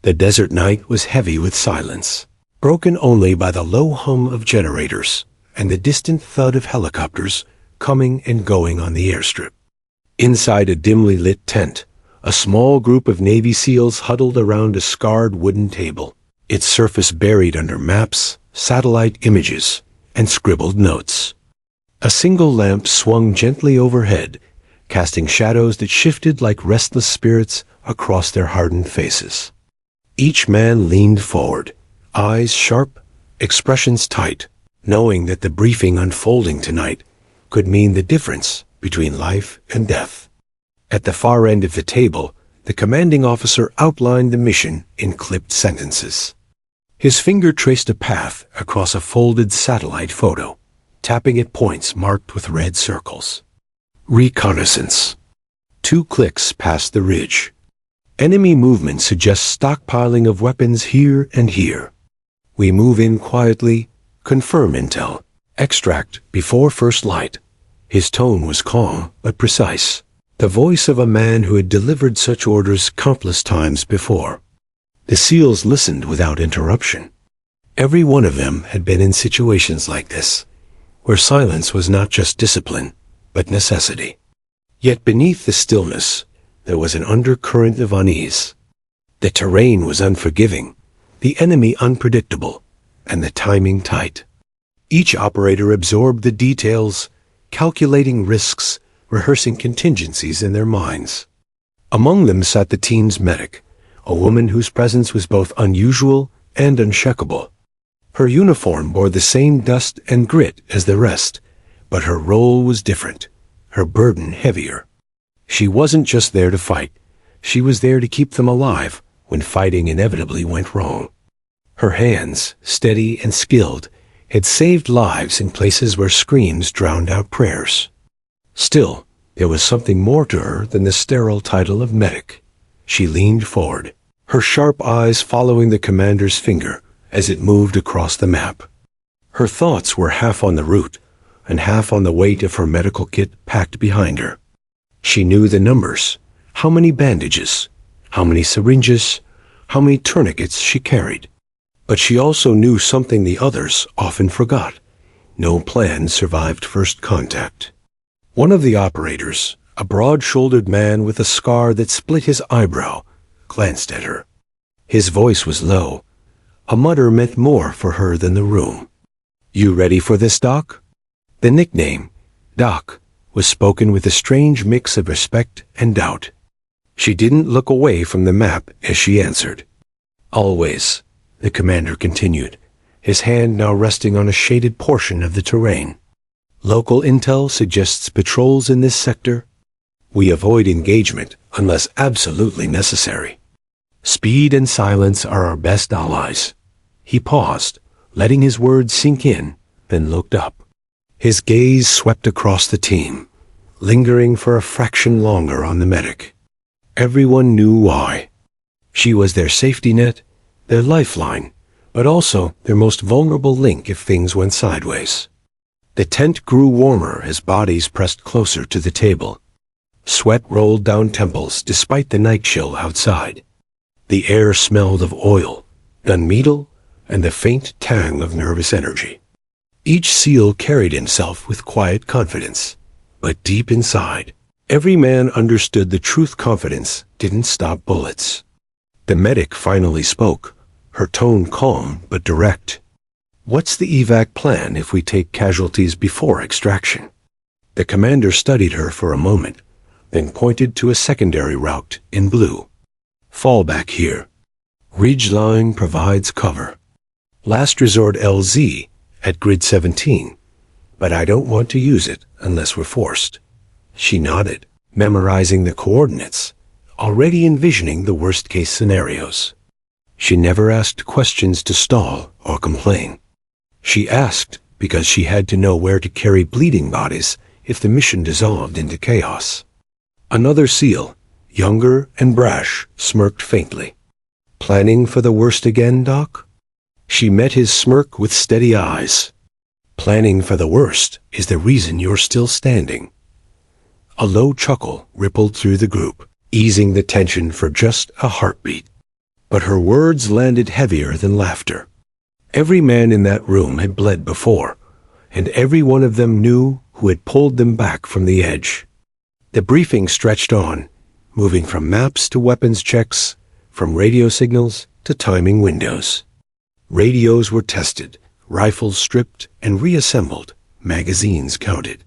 The desert night was heavy with silence, broken only by the low hum of generators and the distant thud of helicopters coming and going on the airstrip. Inside a dimly lit tent, a small group of Navy SEALs huddled around a scarred wooden table, its surface buried under maps, satellite images, and scribbled notes. A single lamp swung gently overhead, casting shadows that shifted like restless spirits across their hardened faces. Each man leaned forward, eyes sharp, expressions tight, knowing that the briefing unfolding tonight could mean the difference between life and death. At the far end of the table, the commanding officer outlined the mission in clipped sentences. His finger traced a path across a folded satellite photo, tapping at points marked with red circles. Reconnaissance. 2 clicks past the ridge. Enemy movement suggests stockpiling of weapons here and here. We move in quietly, confirm intel, extract before first light. His tone was calm but precise, the voice of a man who had delivered such orders countless times before. The SEALs listened without interruption. Every one of them had been in situations like this, where silence was not just discipline, but necessity. Yet beneath the stillness, there was an undercurrent of unease. The terrain was unforgiving, the enemy unpredictable, and the timing tight. Each operator absorbed the details, calculating risks, rehearsing contingencies in their minds. Among them sat the team's medic, a woman whose presence was both unusual and unshakable. Her uniform bore the same dust and grit as the rest, but her role was different, her burden heavier. She wasn't just there to fight, she was there to keep them alive when fighting inevitably went wrong. Her hands, steady and skilled, had saved lives in places where screams drowned out prayers. Still, there was something more to her than the sterile title of medic. She leaned forward, her sharp eyes following the commander's finger as it moved across the map. Her thoughts were half on the route and half on the weight of her medical kit packed behind her. She knew the numbers, how many bandages, how many syringes, how many tourniquets she carried. But she also knew something the others often forgot. No plan survived first contact. One of the operators, a broad-shouldered man with a scar that split his eyebrow, glanced at her. His voice was low. A mutter meant more for her than the room. "You ready for this, Doc?" The nickname, Doc, was spoken with a strange mix of respect and doubt. She didn't look away from the map as she answered. "Always," the commander continued, his hand now resting on a shaded portion of the terrain. "Local intel suggests patrols in this sector. We avoid engagement unless absolutely necessary. Speed and silence are our best allies." He paused, letting his words sink in, then looked up. His gaze swept across the team, lingering for a fraction longer on the medic. Everyone knew why. She was their safety net, their lifeline, but also their most vulnerable link if things went sideways. The tent grew warmer as bodies pressed closer to the table. Sweat rolled down temples despite the night chill outside. The air smelled of oil, gunmetal, and the faint tang of nervous energy. Each SEAL carried himself with quiet confidence, but deep inside, every man understood the truth confidence didn't stop bullets. The medic finally spoke, her tone calm but direct. "What's the evac plan if we take casualties before extraction?" The commander studied her for a moment, then pointed to a secondary route in blue. "Fall back here. Ridgeline provides cover. Last resort LZ at grid 17, but I don't want to use it unless we're forced." She nodded, memorizing the coordinates, already envisioning the worst-case scenarios. She never asked questions to stall or complain. She asked because she had to know where to carry bleeding bodies if the mission dissolved into chaos. Another SEAL, younger and brash, smirked faintly. "Planning for the worst again, Doc?" She met his smirk with steady eyes. "Planning for the worst is the reason you're still standing." A low chuckle rippled through the group, easing the tension for just a heartbeat. But her words landed heavier than laughter. Every man in that room had bled before, and every one of them knew who had pulled them back from the edge. The briefing stretched on, moving from maps to weapons checks, from radio signals to timing windows. Radios were tested, rifles stripped and reassembled, magazines counted.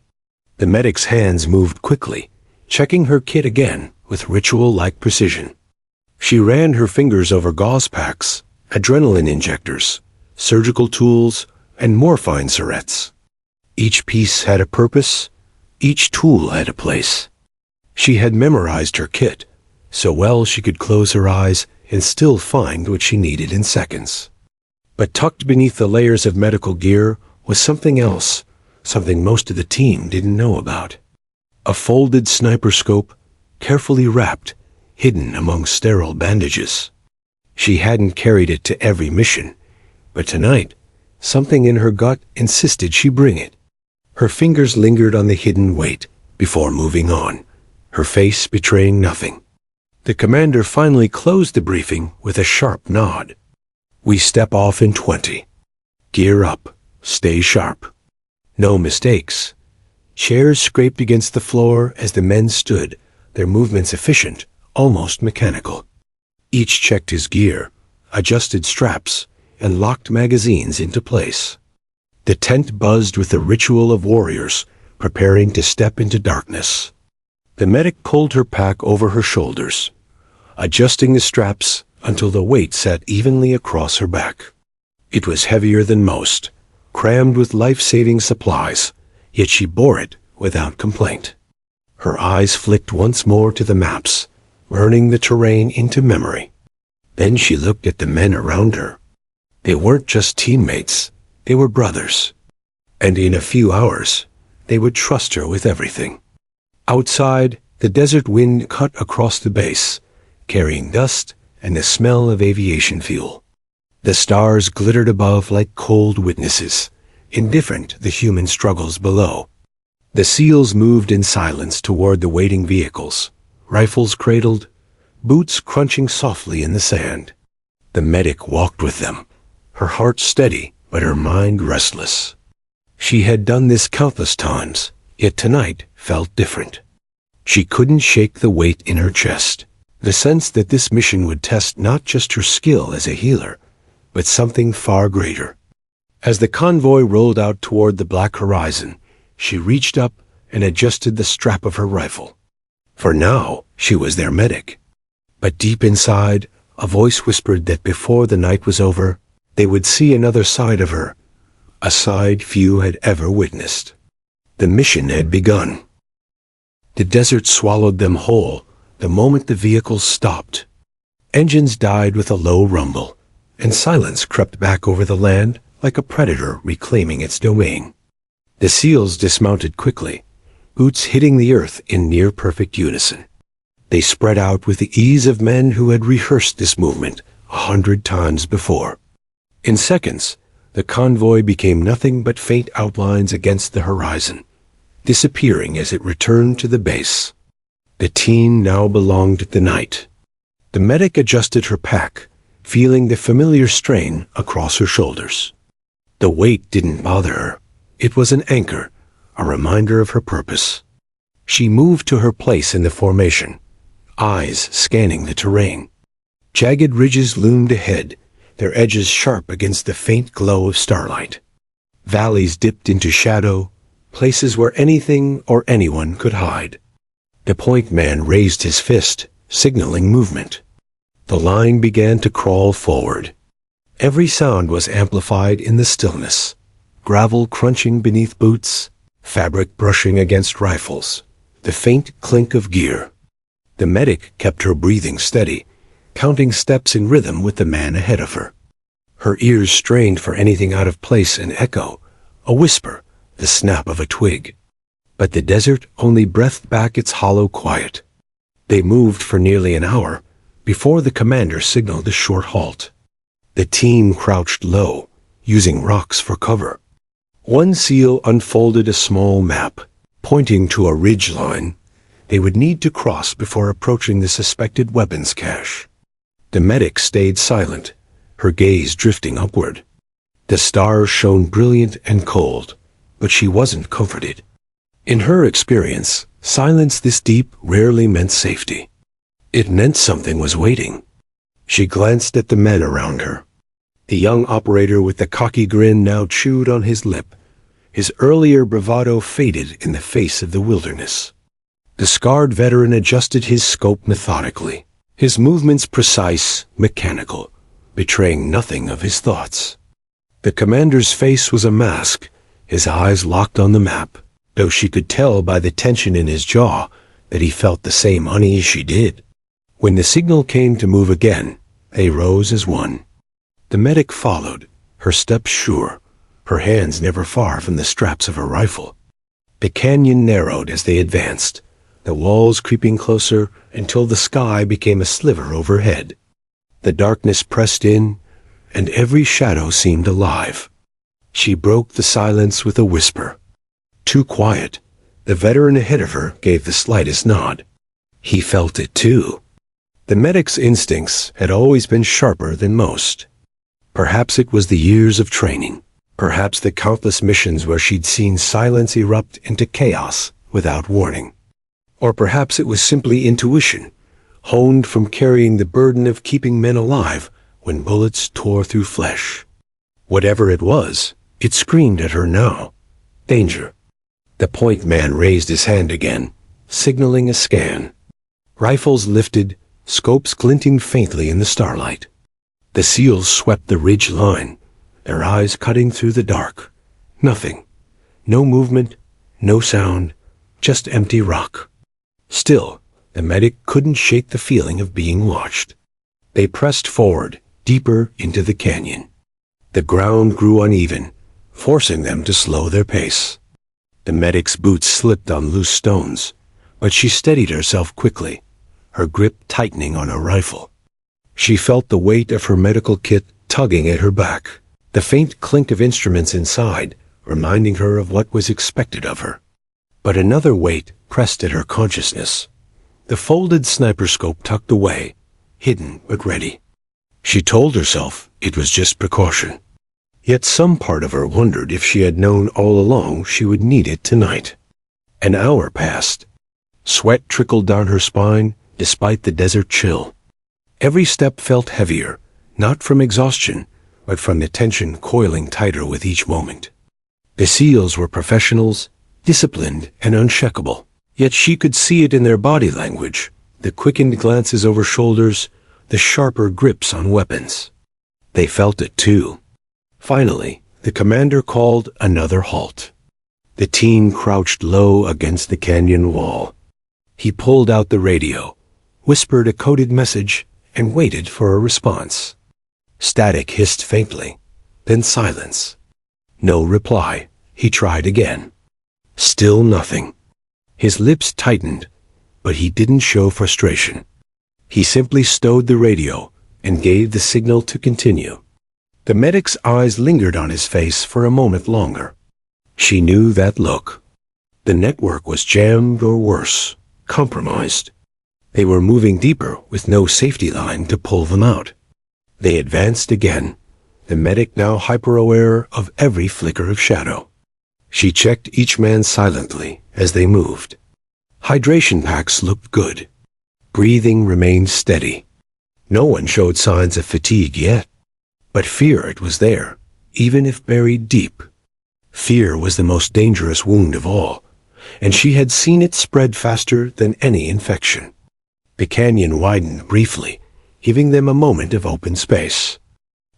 The medic's hands moved quickly, checking her kit again with ritual-like precision. She ran her fingers over gauze packs, adrenaline injectors, surgical tools, and morphine syrettes. Each piece had a purpose, each tool had a place. She had memorized her kit, so well she could close her eyes and still find what she needed in seconds. But tucked beneath the layers of medical gear was something else, something most of the team didn't know about. A folded sniper scope, carefully wrapped, hidden among sterile bandages. She hadn't carried it to every mission, but tonight, something in her gut insisted she bring it. Her fingers lingered on the hidden weight before moving on, her face betraying nothing. The commander finally closed the briefing with a sharp nod. We step off in 20. Gear up. Stay sharp. No mistakes. Chairs scraped against the floor as the men stood, their movements efficient, almost mechanical. Each checked his gear, adjusted straps, and locked magazines into place. The tent buzzed with the ritual of warriors preparing to step into darkness. The medic pulled her pack over her shoulders, adjusting the straps until the weight sat evenly across her back. It was heavier than most, crammed with life-saving supplies, yet she bore it without complaint. Her eyes flicked once more to the maps, burning the terrain into memory. Then she looked at the men around her. They weren't just teammates, they were brothers. And in a few hours, they would trust her with everything. Outside, the desert wind cut across the base, carrying dust and the smell of aviation fuel. The stars glittered above like cold witnesses, indifferent to the human struggles below. The SEALs moved in silence toward the waiting vehicles, rifles cradled, boots crunching softly in the sand. The medic walked with them, her heart steady but her mind restless. She had done this countless times, yet tonight felt different. She couldn't shake the weight in her chest, the sense that this mission would test not just her skill as a healer, but something far greater. As the convoy rolled out toward the black horizon, she reached up and adjusted the strap of her rifle. For now, she was their medic. But deep inside, a voice whispered that before the night was over, they would see another side of her, a side few had ever witnessed. The mission had begun. The desert swallowed them whole the moment the vehicles stopped. Engines died with a low rumble, and silence crept back over the land like a predator reclaiming its domain. The SEALs dismounted quickly, boots hitting the earth in near-perfect unison. They spread out with the ease of men who had rehearsed this movement 100 times before. In seconds, the convoy became nothing but faint outlines against the horizon, disappearing as it returned to the base. The team now belonged to the night. The medic adjusted her pack, feeling the familiar strain across her shoulders. The weight didn't bother her. It was an anchor, a reminder of her purpose. She moved to her place in the formation, eyes scanning the terrain. Jagged ridges loomed ahead, their edges sharp against the faint glow of starlight. Valleys dipped into shadow, places where anything or anyone could hide. The point man raised his fist, signaling movement. The line began to crawl forward. Every sound was amplified in the stillness. Gravel crunching beneath boots, fabric brushing against rifles, the faint clink of gear. The medic kept her breathing steady, counting steps in rhythm with the man ahead of her. Her ears strained for anything out of place, an echo, a whisper, the snap of a twig. But the desert only breathed back its hollow quiet. They moved for nearly an hour before the commander signaled a short halt. The team crouched low, using rocks for cover. One SEAL unfolded a small map, pointing to a ridge line they would need to cross before approaching the suspected weapons cache. The medic stayed silent, her gaze drifting upward. The stars shone brilliant and cold, but she wasn't comforted. In her experience, silence this deep rarely meant safety. It meant something was waiting. She glanced at the men around her. The young operator with the cocky grin now chewed on his lip. His earlier bravado faded in the face of the wilderness. The scarred veteran adjusted his scope methodically, his movements precise, mechanical, betraying nothing of his thoughts. The commander's face was a mask, his eyes locked on the map, though she could tell by the tension in his jaw that he felt the same unease she did. When the signal came to move again, they rose as one. The medic followed, her steps sure, her hands never far from the straps of her rifle. The canyon narrowed as they advanced, the walls creeping closer until the sky became a sliver overhead. The darkness pressed in, and every shadow seemed alive. She broke the silence with a whisper. Too quiet. The veteran ahead of her gave the slightest nod. He felt it too. The medic's instincts had always been sharper than most. Perhaps it was the years of training. Perhaps the countless missions where she'd seen silence erupt into chaos without warning. Or perhaps it was simply intuition, honed from carrying the burden of keeping men alive when bullets tore through flesh. Whatever it was, it screamed at her now. Danger. The point man raised his hand again, signaling a scan. Rifles lifted, scopes glinting faintly in the starlight. The SEALs swept the ridge line, their eyes cutting through the dark. Nothing. No movement, no sound, just empty rock. Still, the medic couldn't shake the feeling of being watched. They pressed forward, deeper into the canyon. The ground grew uneven, forcing them to slow their pace. The medic's boots slipped on loose stones, but she steadied herself quickly, her grip tightening on her rifle. She felt the weight of her medical kit tugging at her back, the faint clink of instruments inside, reminding her of what was expected of her. But another weight pressed at her consciousness. The folded sniper scope tucked away, hidden but ready. She told herself it was just precaution. Yet some part of her wondered if she had known all along she would need it tonight. An hour passed. Sweat trickled down her spine despite the desert chill. Every step felt heavier, not from exhaustion, but from the tension coiling tighter with each moment. The SEALs were professionals, disciplined and unshakable, yet she could see it in their body language, the quickened glances over shoulders, the sharper grips on weapons. They felt it too. Finally, the commander called another halt. The team crouched low against the canyon wall. He pulled out the radio, whispered a coded message, and waited for a response. Static hissed faintly, then silence. No reply. He tried again. Still nothing. His lips tightened, but he didn't show frustration. He simply stowed the radio and gave the signal to continue. The medic's eyes lingered on his face for a moment longer. She knew that look. The network was jammed or worse, compromised. They were moving deeper with no safety line to pull them out. They advanced again, the medic now hyper-aware of every flicker of shadow. She checked each man silently as they moved. Hydration packs looked good. Breathing remained steady. No one showed signs of fatigue yet. But fear, it was there, even if buried deep. Fear was the most dangerous wound of all, and she had seen it spread faster than any infection. The canyon widened briefly, giving them a moment of open space.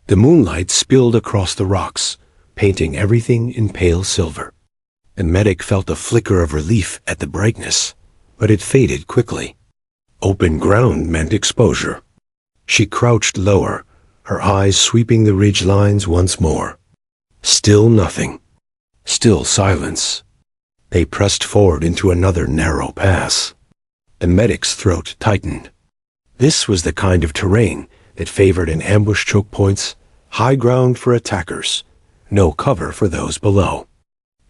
The moonlight spilled across the rocks, painting everything in pale silver. The medic felt a flicker of relief at the brightness, but it faded quickly. Open ground meant exposure. She crouched lower, her eyes sweeping the ridge lines once more. Still nothing. Still silence. They pressed forward into another narrow pass. The medic's throat tightened. This was the kind of terrain that favored an ambush choke points, high ground for attackers, no cover for those below.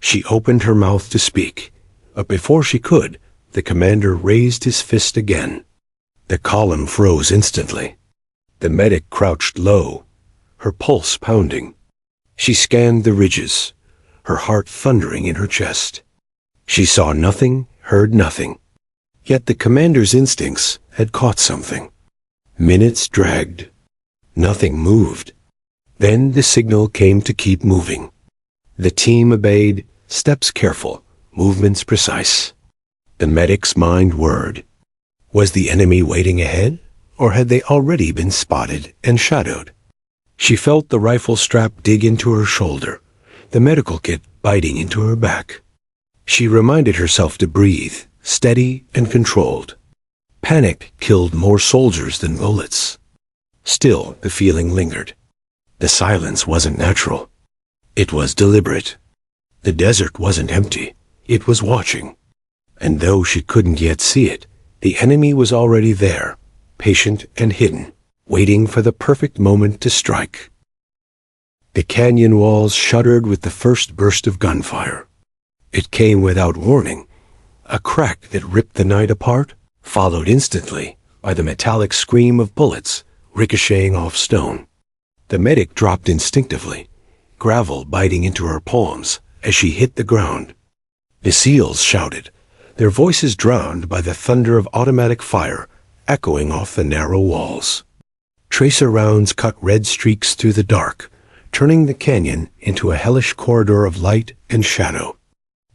She opened her mouth to speak, but before she could, the commander raised his fist again. The column froze instantly. The medic crouched low, her pulse pounding. She scanned the ridges, her heart thundering in her chest. She saw nothing, heard nothing. Yet the commander's instincts had caught something. Minutes dragged. Nothing moved. Then the signal came to keep moving. The team obeyed, steps careful, movements precise. The medic's mind whirred. Was the enemy waiting ahead, or had they already been spotted and shadowed? She felt the rifle strap dig into her shoulder, the medical kit biting into her back. She reminded herself to breathe, steady and controlled. Panic killed more soldiers than bullets. Still, the feeling lingered. The silence wasn't natural. It was deliberate. The desert wasn't empty. It was watching. And though she couldn't yet see it, the enemy was already there, patient and hidden, waiting for the perfect moment to strike. The canyon walls shuddered with the first burst of gunfire. It came without warning, a crack that ripped the night apart, followed instantly by the metallic scream of bullets ricocheting off stone. The medic dropped instinctively, gravel biting into her palms as she hit the ground. The SEALs shouted, their voices drowned by the thunder of automatic fire echoing off the narrow walls. Tracer rounds cut red streaks through the dark, turning the canyon into a hellish corridor of light and shadow.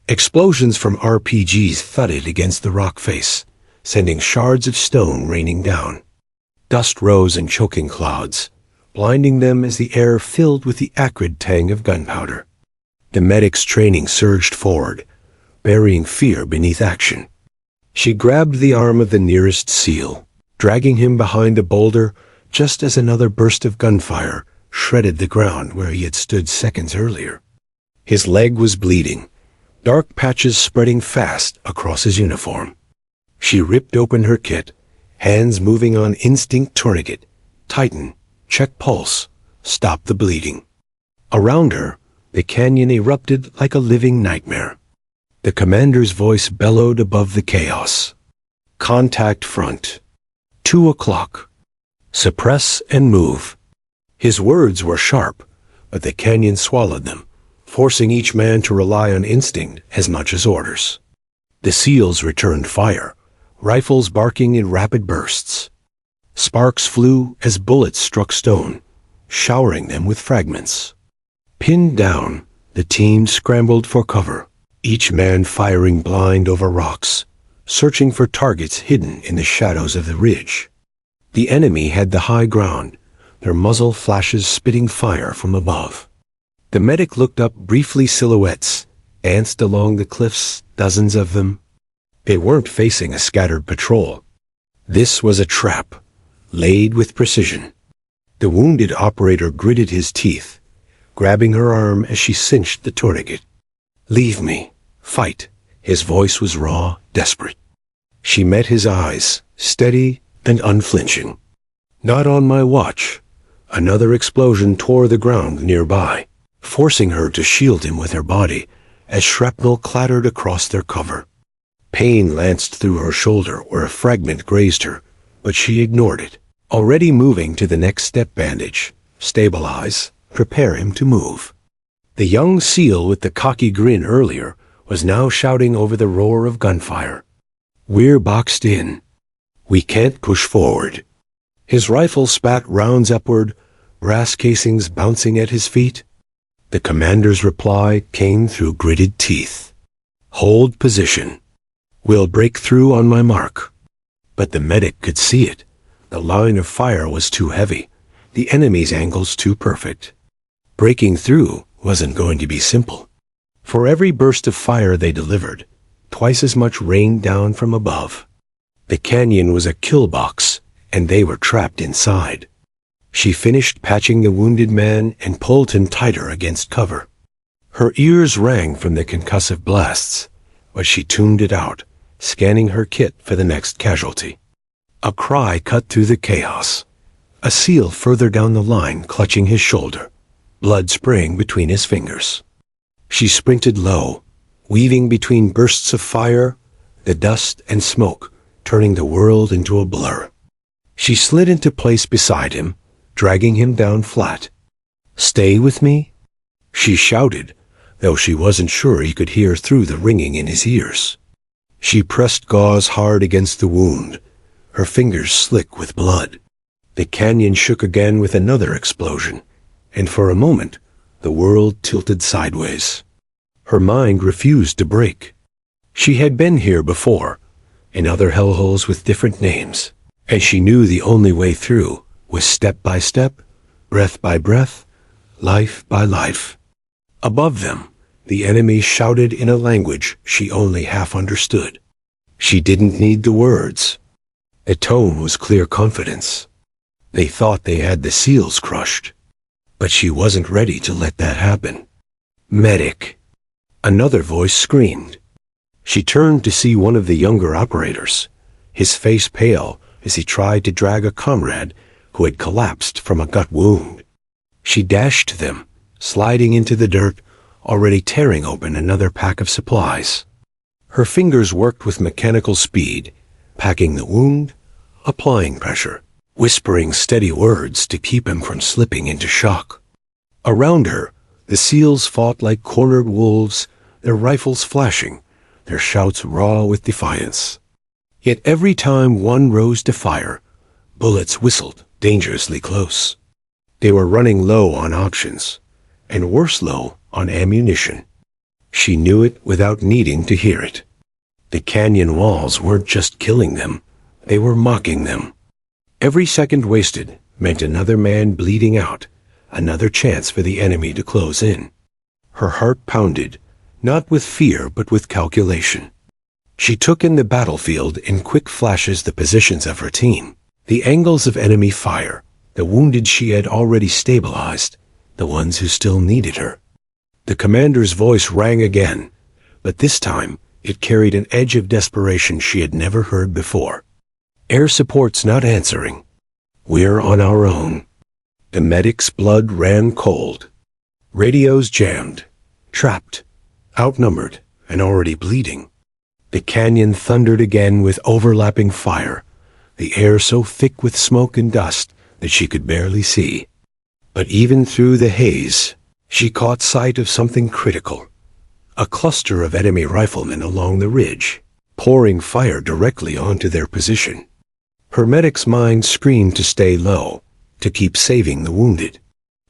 Explosions from RPGs thudded against the rock face, sending shards of stone raining down. Dust rose in choking clouds, blinding them as the air filled with the acrid tang of gunpowder. The medic's training surged forward, burying fear beneath action. She grabbed the arm of the nearest SEAL, dragging him behind a boulder just as another burst of gunfire shredded the ground where he had stood seconds earlier. His leg was bleeding, dark patches spreading fast across his uniform. She ripped open her kit, hands moving on instinct tourniquet, tighten, check pulse, stop the bleeding. Around her, the canyon erupted like a living nightmare. The commander's voice bellowed above the chaos. Contact front. 2 o'clock. Suppress and move. His words were sharp, but the canyon swallowed them, forcing each man to rely on instinct as much as orders. The SEALs returned fire, rifles barking in rapid bursts. Sparks flew as bullets struck stone, showering them with fragments. Pinned down, the team scrambled for cover, each man firing blind over rocks, searching for targets hidden in the shadows of the ridge. The enemy had the high ground, their muzzle flashes spitting fire from above. The medic looked up, briefly silhouettes, danced along the cliffs, dozens of them. They weren't facing a scattered patrol. This was a trap, laid with precision. The wounded operator gritted his teeth, grabbing her arm as she cinched the tourniquet. Leave me. Fight. His voice was raw, desperate. She met his eyes, steady and unflinching. Not on my watch. Another explosion tore the ground nearby, forcing her to shield him with her body as shrapnel clattered across their cover. Pain lanced through her shoulder where a fragment grazed her, but she ignored it, already moving to the next step. Bandage, stabilize, prepare him to move. The young SEAL with the cocky grin earlier was now shouting over the roar of gunfire. We're boxed in. We can't push forward. His rifle spat rounds upward, brass casings bouncing at his feet. The commander's reply came through gritted teeth. Hold position. We'll break through on my mark. But the medic could see it. The line of fire was too heavy, the enemy's angles too perfect. Breaking through wasn't going to be simple. For every burst of fire they delivered, twice as much rained down from above. The canyon was a kill box, and they were trapped inside. She finished patching the wounded man and pulled him tighter against cover. Her ears rang from the concussive blasts, but she tuned it out, scanning her kit for the next casualty. A cry cut through the chaos. A SEAL further down the line clutching his shoulder, blood spraying between his fingers. She sprinted low, weaving between bursts of fire, the dust and smoke, turning the world into a blur. She slid into place beside him, dragging him down flat. "Stay with me?" she shouted, though she wasn't sure he could hear through the ringing in his ears. She pressed gauze hard against the wound, her fingers slick with blood. The canyon shook again with another explosion, and for a moment, the world tilted sideways. Her mind refused to break. She had been here before, in other hellholes with different names, and she knew the only way through was step by step, breath by breath, life by life. Above them, the enemy shouted in a language she only half understood. She didn't need the words. The tone was clear confidence. They thought they had the seals crushed, but she wasn't ready to let that happen. "Medic!" Another voice screamed. She turned to see one of the younger operators, his face pale as he tried to drag a comrade who had collapsed from a gut wound. She dashed to them, sliding into the dirt, already tearing open another pack of supplies. Her fingers worked with mechanical speed, packing the wound, applying pressure, whispering steady words to keep him from slipping into shock. Around her, the SEALs fought like cornered wolves, their rifles flashing, their shouts raw with defiance. Yet every time one rose to fire, bullets whistled dangerously close. They were running low on options, and worse low on ammunition. She knew it without needing to hear it. The canyon walls weren't just killing them, they were mocking them. Every second wasted meant another man bleeding out, another chance for the enemy to close in. Her heart pounded, not with fear but with calculation. She took in the battlefield in quick flashes the positions of her team, the angles of enemy fire, the wounded she had already stabilized, the ones who still needed her. The commander's voice rang again, but this time it carried an edge of desperation she had never heard before. "Air support's not answering. We're on our own." The medic's blood ran cold. Radios jammed, trapped, outnumbered, and already bleeding. The canyon thundered again with overlapping fire, the air so thick with smoke and dust that she could barely see. But even through the haze, she caught sight of something critical. A cluster of enemy riflemen along the ridge, pouring fire directly onto their position. Her medic's mind screamed to stay low, to keep saving the wounded.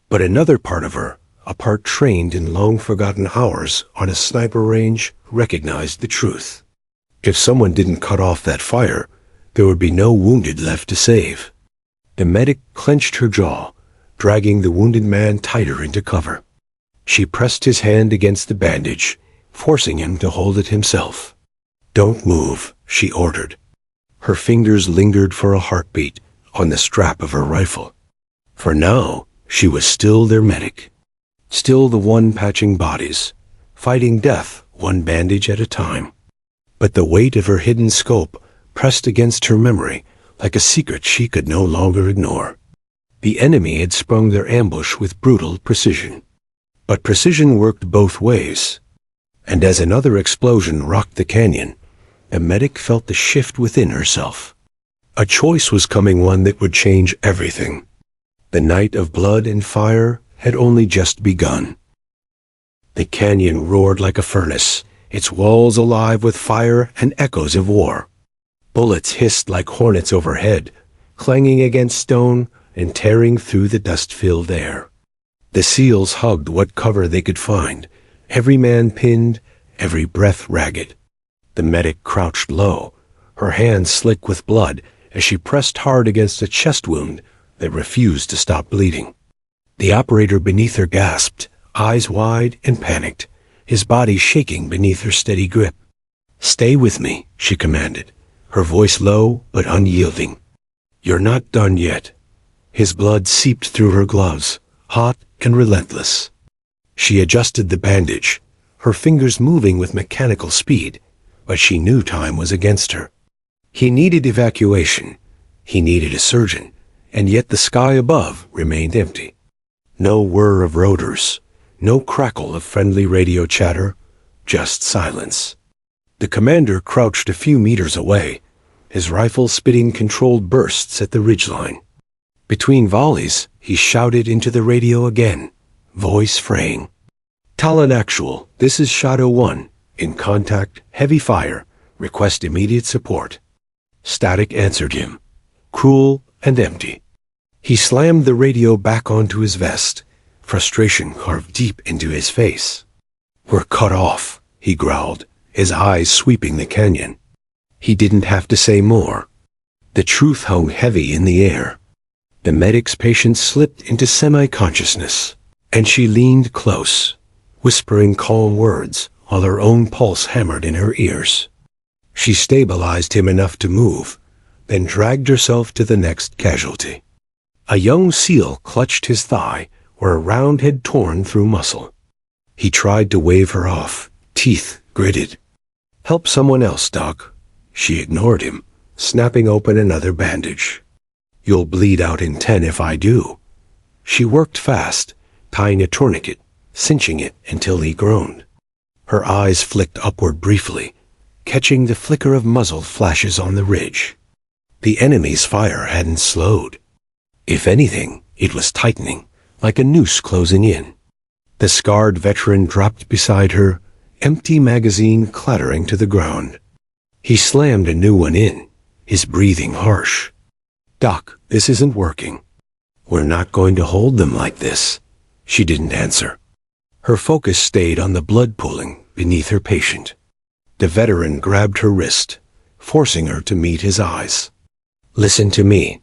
But another part of her, a part trained in long-forgotten hours on a sniper range, recognized the truth. If someone didn't cut off that fire, there would be no wounded left to save. The medic clenched her jaw, dragging the wounded man tighter into cover. She pressed his hand against the bandage, forcing him to hold it himself. "Don't move," she ordered. Her fingers lingered for a heartbeat on the strap of her rifle. For now, she was still their medic. Still the one patching bodies, fighting death one bandage at a time. But the weight of her hidden scope pressed against her memory like a secret she could no longer ignore. The enemy had sprung their ambush with brutal precision. But precision worked both ways. And as another explosion rocked the canyon, the medic felt the shift within herself. A choice was coming, one that would change everything. The night of blood and fire had only just begun. The canyon roared like a furnace, its walls alive with fire and echoes of war. Bullets hissed like hornets overhead, clanging against stone and tearing through the dust-filled air. The SEALs hugged what cover they could find, every man pinned, every breath ragged. The medic crouched low, her hands slick with blood as she pressed hard against a chest wound that refused to stop bleeding. The operator beneath her gasped, eyes wide and panicked, his body shaking beneath her steady grip. "Stay with me," she commanded, her voice low but unyielding. "You're not done yet." His blood seeped through her gloves, hot and relentless. She adjusted the bandage, her fingers moving with mechanical speed, but she knew time was against her. He needed evacuation, he needed a surgeon, and yet the sky above remained empty. No whir of rotors, no crackle of friendly radio chatter, just silence. The commander crouched a few meters away, his rifle spitting controlled bursts at the ridgeline. Between volleys, he shouted into the radio again, voice fraying. Talon Actual, this is Shadow 1. In contact, heavy fire. Request immediate support. Static answered him, cruel and empty. He slammed the radio back onto his vest, frustration carved deep into his face. We're cut off, he growled, his eyes sweeping the canyon. He didn't have to say more. The truth hung heavy in the air. The medic's patient slipped into semi-consciousness, and she leaned close, whispering calm words while her own pulse hammered in her ears. She stabilized him enough to move, then dragged herself to the next casualty. A young seal clutched his thigh where a round had torn through muscle. He tried to wave her off, teeth gritted. Help someone else, Doc. She ignored him, snapping open another bandage. You'll bleed out in 10 if I do. She worked fast, tying a tourniquet, cinching it until he groaned. Her eyes flicked upward briefly, catching the flicker of muzzle flashes on the ridge. The enemy's fire hadn't slowed. If anything, it was tightening, like a noose closing in. The scarred veteran dropped beside her, empty magazine clattering to the ground. He slammed a new one in, his breathing harsh. Doc, this isn't working. We're not going to hold them like this. She didn't answer. Her focus stayed on the blood pooling beneath her patient. The veteran grabbed her wrist, forcing her to meet his eyes. Listen to me.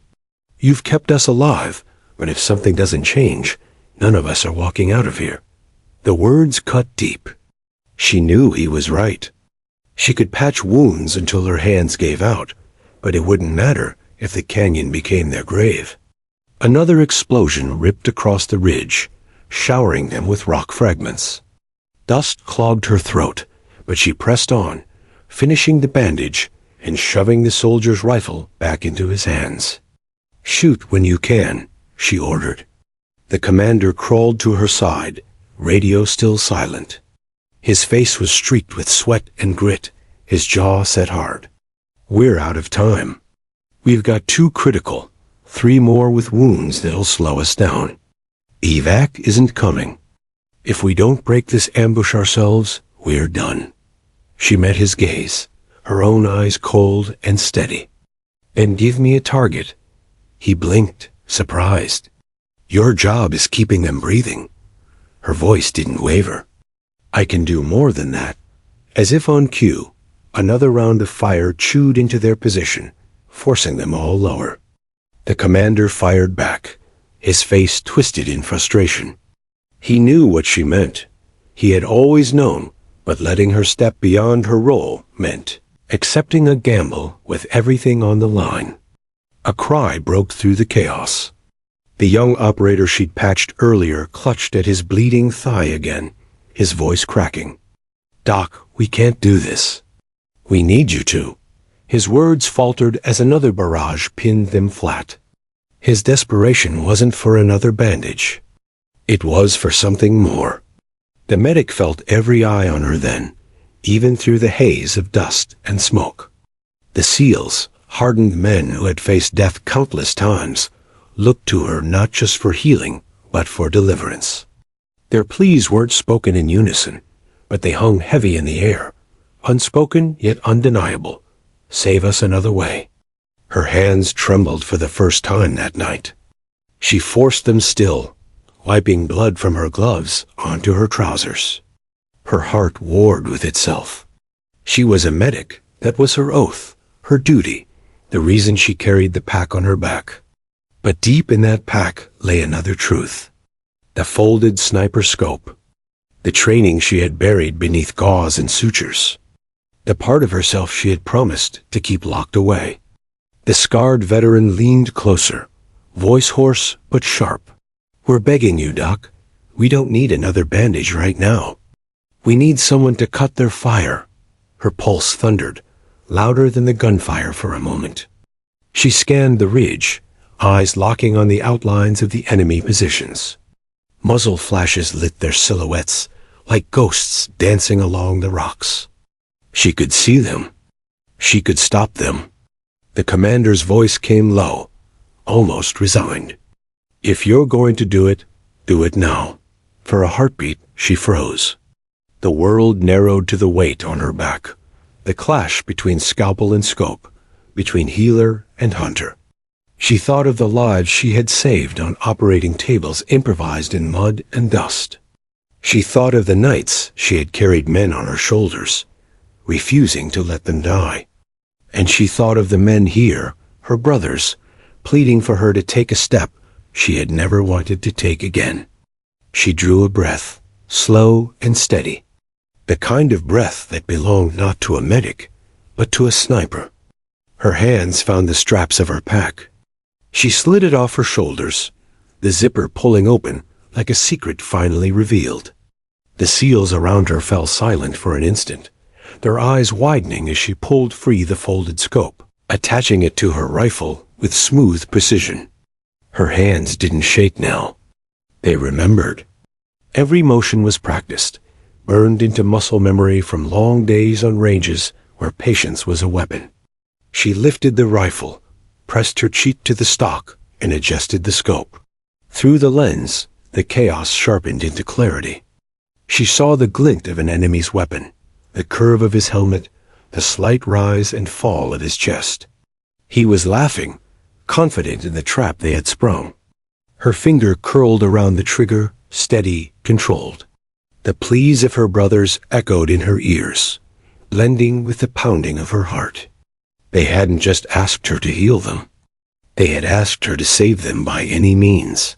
You've kept us alive, but if something doesn't change, none of us are walking out of here. The words cut deep. She knew he was right. She could patch wounds until her hands gave out, but it wouldn't matter if the canyon became their grave. Another explosion ripped across the ridge, showering them with rock fragments. Dust clogged her throat, but she pressed on, finishing the bandage and shoving the soldier's rifle back into his hands. Shoot when you can, she ordered. The commander crawled to her side, radio still silent. His face was streaked with sweat and grit, his jaw set hard. We're out of time. We've got 2 critical, 3 more with wounds that'll slow us down. Evac isn't coming. If we don't break this ambush ourselves, we're done. She met his gaze, her own eyes cold and steady. Then give me a target. He blinked, surprised. Your job is keeping them breathing. Her voice didn't waver. I can do more than that. As if on cue, another round of fire chewed into their position, forcing them all lower. The commander fired back, his face twisted in frustration. He knew what she meant. He had always known, but letting her step beyond her role meant accepting a gamble with everything on the line. A cry broke through the chaos. The young operator she'd patched earlier clutched at his bleeding thigh again, his voice cracking. Doc, we can't do this. We need you to. His words faltered as another barrage pinned them flat. His desperation wasn't for another bandage. It was for something more. The medic felt every eye on her then, even through the haze of dust and smoke. The SEALs, hardened men who had faced death countless times, looked to her not just for healing, but for deliverance. Their pleas weren't spoken in unison, but they hung heavy in the air, unspoken yet undeniable. Save us another way. Her hands trembled for the first time that night. She forced them still, wiping blood from her gloves onto her trousers. Her heart warred with itself. She was a medic. That was her oath, her duty, the reason she carried the pack on her back. But deep in that pack lay another truth. The folded sniper scope. The training she had buried beneath gauze and sutures. The part of herself she had promised to keep locked away. The scarred veteran leaned closer, voice hoarse but sharp. We're begging you, Doc. We don't need another bandage right now. We need someone to cut their fire. Her pulse thundered, louder than the gunfire for a moment. She scanned the ridge, eyes locking on the outlines of the enemy positions. Muzzle flashes lit their silhouettes, like ghosts dancing along the rocks. She could see them. She could stop them. The commander's voice came low, almost resigned. "If you're going to do it now." For a heartbeat, she froze. The world narrowed to the weight on her back, the clash between scalpel and scope, between healer and hunter. She thought of the lives she had saved on operating tables improvised in mud and dust. She thought of the nights she had carried men on her shoulders, refusing to let them die. And she thought of the men here, her brothers, pleading for her to take a step she had never wanted to take again. She drew a breath, slow and steady, the kind of breath that belonged not to a medic, but to a sniper. Her hands found the straps of her pack. She slid it off her shoulders, the zipper pulling open like a secret finally revealed. The SEALs around her fell silent for an instant, their eyes widening as she pulled free the folded scope, attaching it to her rifle with smooth precision. Her hands didn't shake now. They remembered. Every motion was practiced, burned into muscle memory from long days on ranges where patience was a weapon. She lifted the rifle, pressed her cheek to the stock, and adjusted the scope. Through the lens, the chaos sharpened into clarity. She saw the glint of an enemy's weapon, the curve of his helmet, the slight rise and fall of his chest. He was laughing, confident in the trap they had sprung. Her finger curled around the trigger, steady, controlled. The pleas of her brothers echoed in her ears, blending with the pounding of her heart. They hadn't just asked her to heal them. They had asked her to save them by any means.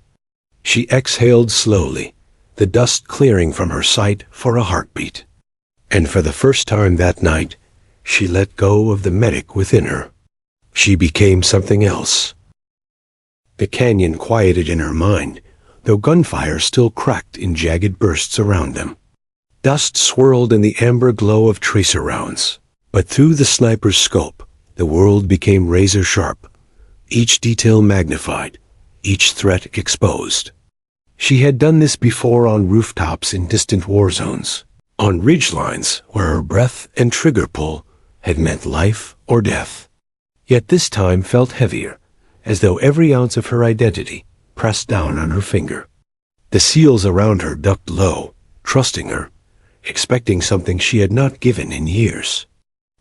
She exhaled slowly, the dust clearing from her sight for a heartbeat. And for the first time that night, she let go of the medic within her. She became something else. The canyon quieted in her mind, though gunfire still cracked in jagged bursts around them. Dust swirled in the amber glow of tracer rounds, but through the sniper's scope, the world became razor-sharp, each detail magnified, each threat exposed. She had done this before on rooftops in distant war zones, on ridgelines where her breath and trigger pull had meant life or death. Yet this time felt heavier, as though every ounce of her identity pressed down on her finger. The SEALs around her ducked low, trusting her, expecting something she had not given in years.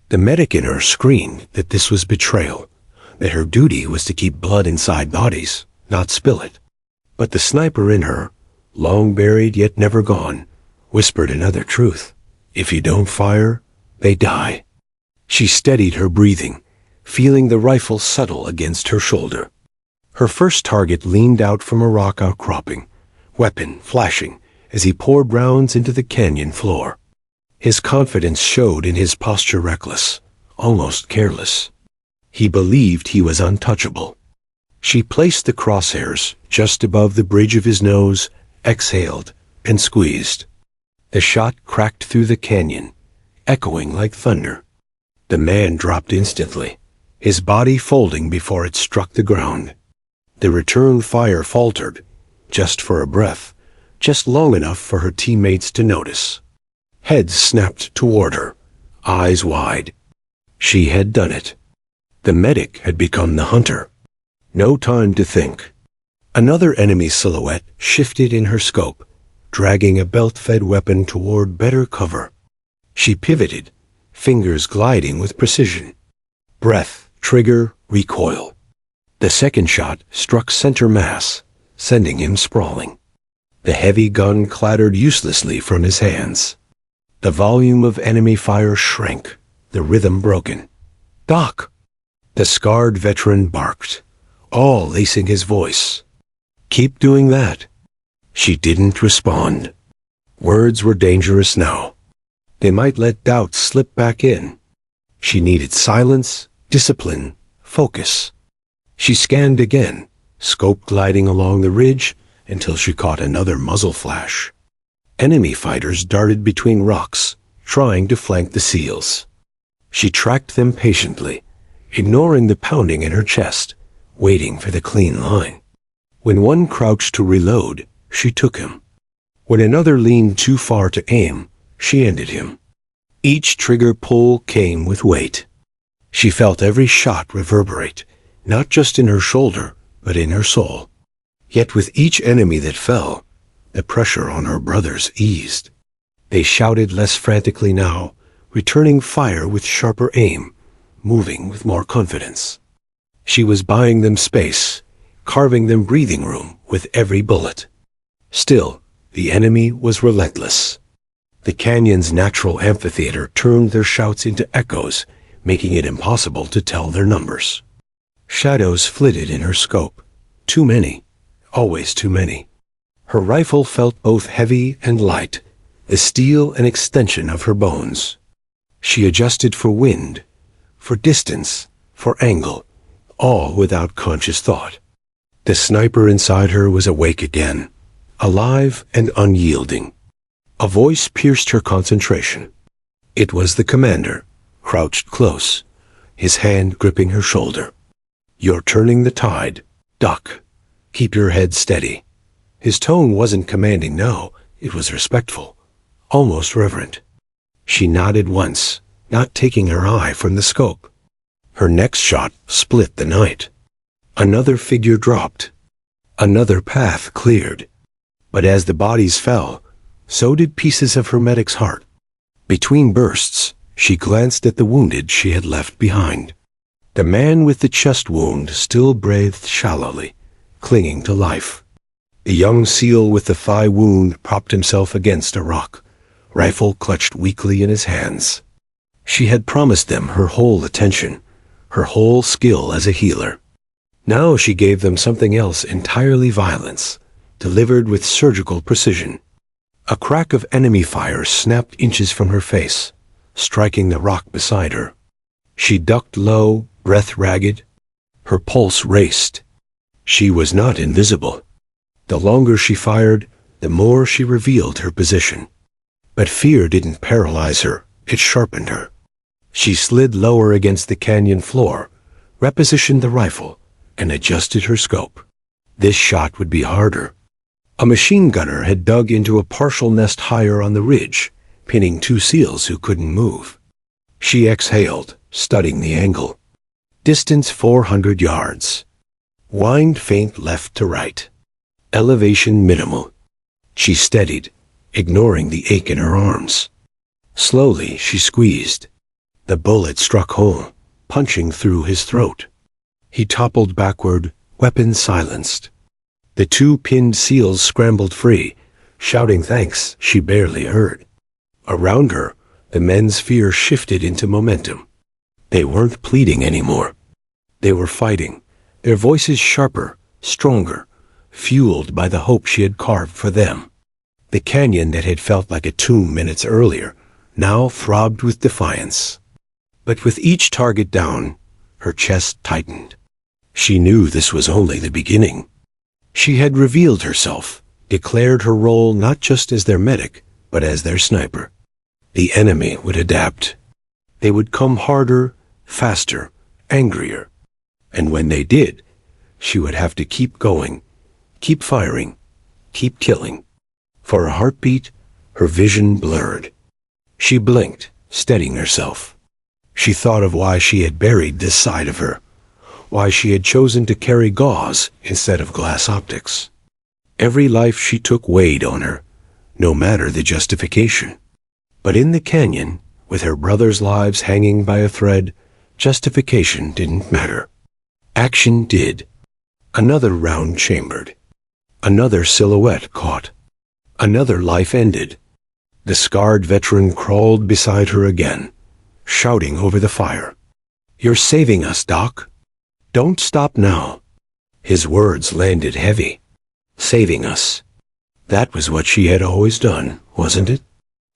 The medic in her screamed that this was betrayal, that her duty was to keep blood inside bodies, not spill it. But the sniper in her, long buried yet never gone, whispered another truth. If you don't fire, they die. She steadied her breathing, feeling the rifle settle against her shoulder. Her first target leaned out from a rock outcropping, weapon flashing as he poured rounds into the canyon floor. His confidence showed in his posture, reckless, almost careless. He believed he was untouchable. She placed the crosshairs just above the bridge of his nose, exhaled, and squeezed. The shot cracked through the canyon, echoing like thunder. The man dropped instantly, his body folding before it struck the ground. The return fire faltered, just for a breath, just long enough for her teammates to notice. Heads snapped toward her, eyes wide. She had done it. The medic had become the hunter. No time to think. Another enemy silhouette shifted in her scope, dragging a belt-fed weapon toward better cover. She pivoted, fingers gliding with precision. Breath, trigger, recoil. The second shot struck center mass, sending him sprawling. The heavy gun clattered uselessly from his hands. The volume of enemy fire shrank, the rhythm broken. "Doc!" The scarred veteran barked, all lacing his voice. "Keep doing that." She didn't respond. Words were dangerous now. They might let doubt slip back in. She needed silence, discipline, focus. She scanned again, scope gliding along the ridge until she caught another muzzle flash. Enemy fighters darted between rocks, trying to flank the SEALs. She tracked them patiently, ignoring the pounding in her chest, waiting for the clean line. When one crouched to reload, she took him. When another leaned too far to aim, she ended him. Each trigger pull came with weight. She felt every shot reverberate, not just in her shoulder, but in her soul. Yet with each enemy that fell, the pressure on her brothers eased. They shouted less frantically now, returning fire with sharper aim, moving with more confidence. She was buying them space, carving them breathing room with every bullet. Still, the enemy was relentless. The canyon's natural amphitheater turned their shouts into echoes, making it impossible to tell their numbers. Shadows flitted in her scope. Too many. Always too many. Her rifle felt both heavy and light, the steel an extension of her bones. She adjusted for wind, for distance, for angle, all without conscious thought. The sniper inside her was awake again, alive and unyielding. A voice pierced her concentration. It was the commander, crouched close, his hand gripping her shoulder. "You're turning the tide. Duck. Keep your head steady." His tone wasn't commanding, no, it was respectful, almost reverent. She nodded once, not taking her eye from the scope. Her next shot split the night. Another figure dropped. Another path cleared. But as the bodies fell, so did pieces of her medic's heart. Between bursts, she glanced at the wounded she had left behind. The man with the chest wound still breathed shallowly, clinging to life. The young SEAL with the thigh wound propped himself against a rock, rifle clutched weakly in his hands. She had promised them her whole attention, her whole skill as a healer. Now she gave them something else entirely violence, delivered with surgical precision. A crack of enemy fire snapped inches from her face, striking the rock beside her. She ducked low, breath ragged. Her pulse raced. She was not invisible. The longer she fired, the more she revealed her position. But fear didn't paralyze her, it sharpened her. She slid lower against the canyon floor, repositioned the rifle, and adjusted her scope. This shot would be harder. A machine gunner had dug into a partial nest higher on the ridge, pinning two SEALs who couldn't move. She exhaled, studying the angle. Distance 400 yards. Wind faint left to right. Elevation minimal. She steadied, ignoring the ache in her arms. Slowly she squeezed. The bullet struck home, punching through his throat. He toppled backward, weapon silenced. The two pinned SEALs scrambled free, shouting thanks she barely heard. Around her, the men's fear shifted into momentum. They weren't pleading anymore. They were fighting, their voices sharper, stronger, fueled by the hope she had carved for them. The canyon that had felt like a tomb minutes earlier now throbbed with defiance. But with each target down, her chest tightened. She knew this was only the beginning. She had revealed herself, declared her role not just as their medic, but as their sniper. The enemy would adapt. They would come harder, faster, angrier. And when they did, she would have to keep going, keep firing, keep killing. For a heartbeat, her vision blurred. She blinked, steadying herself. She thought of why she had buried this side of her, why she had chosen to carry gauze instead of glass optics. Every life she took weighed on her, no matter the justification. But in the canyon, with her brothers' lives hanging by a thread, justification didn't matter. Action did. Another round chambered. Another silhouette caught. Another life ended. The scarred veteran crawled beside her again, shouting over the fire. "You're saving us, Doc. Don't stop now." His words landed heavy. Saving us. That was what she had always done, wasn't it?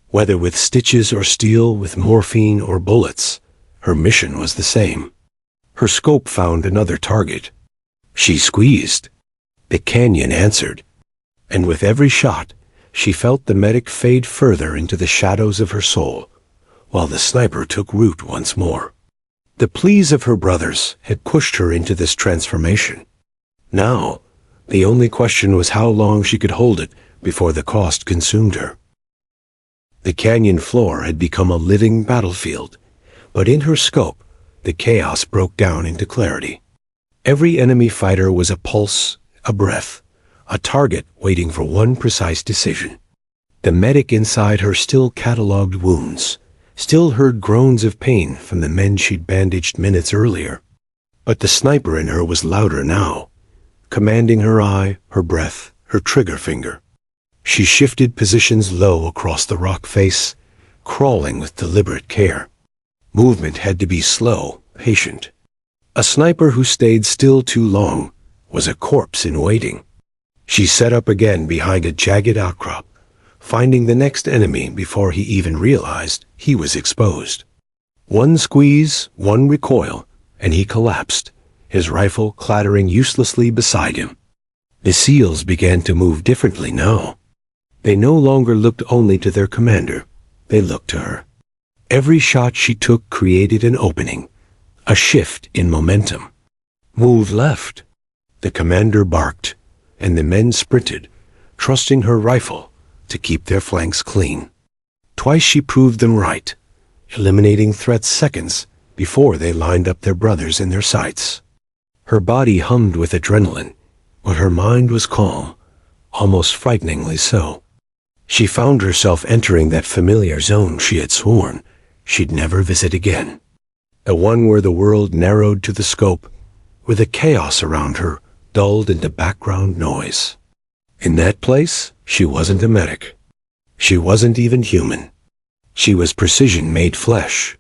Whether with stitches or steel, with morphine or bullets, her mission was the same. Her scope found another target. She squeezed. The canyon answered. And with every shot, she felt the medic fade further into the shadows of her soul, while the sniper took root once more. The pleas of her brothers had pushed her into this transformation. Now, the only question was how long she could hold it before the cost consumed her. The canyon floor had become a living battlefield, but in her scope, the chaos broke down into clarity. Every enemy fighter was a pulse, a breath, a target waiting for one precise decision. The medic inside her still cataloged wounds, still heard groans of pain from the men she'd bandaged minutes earlier. But the sniper in her was louder now, commanding her eye, her breath, her trigger finger. She shifted positions low across the rock face, crawling with deliberate care. Movement had to be slow, patient. A sniper who stayed still too long was a corpse in waiting. She set up again behind a jagged outcrop, finding the next enemy before he even realized he was exposed. One squeeze, one recoil, and he collapsed, his rifle clattering uselessly beside him. The SEALs began to move differently now. They no longer looked only to their commander, they looked to her. Every shot she took created an opening, a shift in momentum. Move left. The commander barked, and the men sprinted, trusting her rifle to keep their flanks clean. Twice she proved them right, eliminating threats seconds before they lined up their brothers in their sights. Her body hummed with adrenaline, but her mind was calm, almost frighteningly so. She found herself entering that familiar zone she had sworn she'd never visit again. The one where the world narrowed to the scope, where the chaos around her dulled into background noise. In that place, she wasn't a medic. She wasn't even human. She was precision made flesh.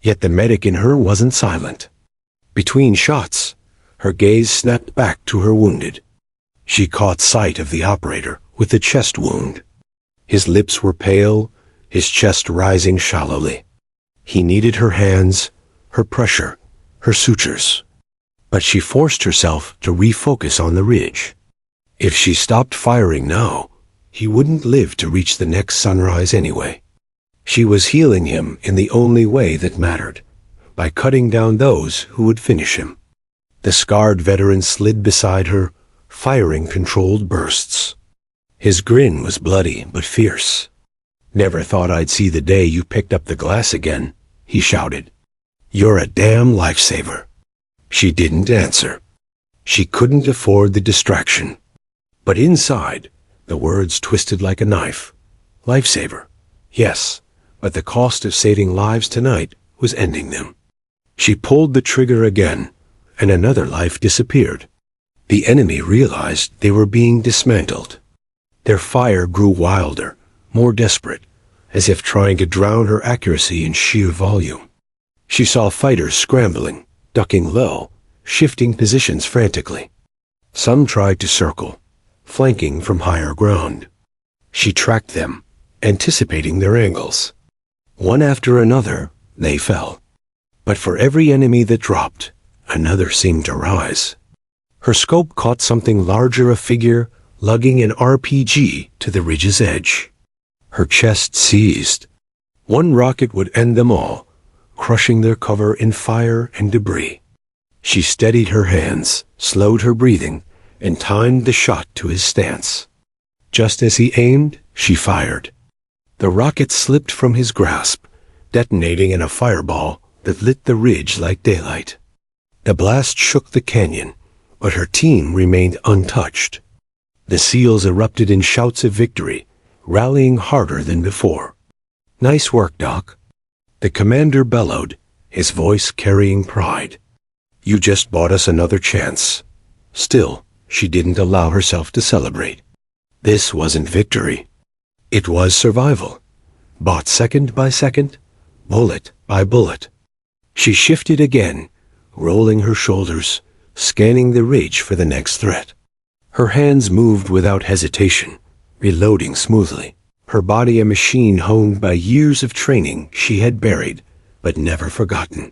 Yet the medic in her wasn't silent. Between shots, her gaze snapped back to her wounded. She caught sight of the operator with the chest wound. His lips were pale, his chest rising shallowly. He needed her hands, her pressure, her sutures. But she forced herself to refocus on the ridge. If she stopped firing now, he wouldn't live to reach the next sunrise anyway. She was healing him in the only way that mattered, by cutting down those who would finish him. The scarred veteran slid beside her, firing controlled bursts. His grin was bloody but fierce. "Never thought I'd see the day you picked up the glass again," he shouted. "You're a damn lifesaver." She didn't answer. She couldn't afford the distraction. But inside, the words twisted like a knife. Lifesaver. Yes, but the cost of saving lives tonight was ending them. She pulled the trigger again, and another life disappeared. The enemy realized they were being dismantled. Their fire grew wilder, more desperate, as if trying to drown her accuracy in sheer volume. She saw fighters scrambling, ducking low, shifting positions frantically. Some tried to circle, flanking from higher ground. She tracked them, anticipating their angles. One after another, they fell. But for every enemy that dropped, another seemed to rise. Her scope caught something larger, a figure lugging an RPG to the ridge's edge. Her chest seized. One rocket would end them all, crushing their cover in fire and debris. She steadied her hands, slowed her breathing, and timed the shot to his stance. Just as he aimed, she fired. The rocket slipped from his grasp, detonating in a fireball that lit the ridge like daylight. The blast shook the canyon, but her team remained untouched. The SEALs erupted in shouts of victory, rallying harder than before. "Nice work, Doc," the commander bellowed, his voice carrying pride. "You just bought us another chance." Still, she didn't allow herself to celebrate. This wasn't victory. It was survival, bought second by second, bullet by bullet. She shifted again, rolling her shoulders, scanning the ridge for the next threat. Her hands moved without hesitation, reloading smoothly, her body a machine honed by years of training she had buried, but never forgotten.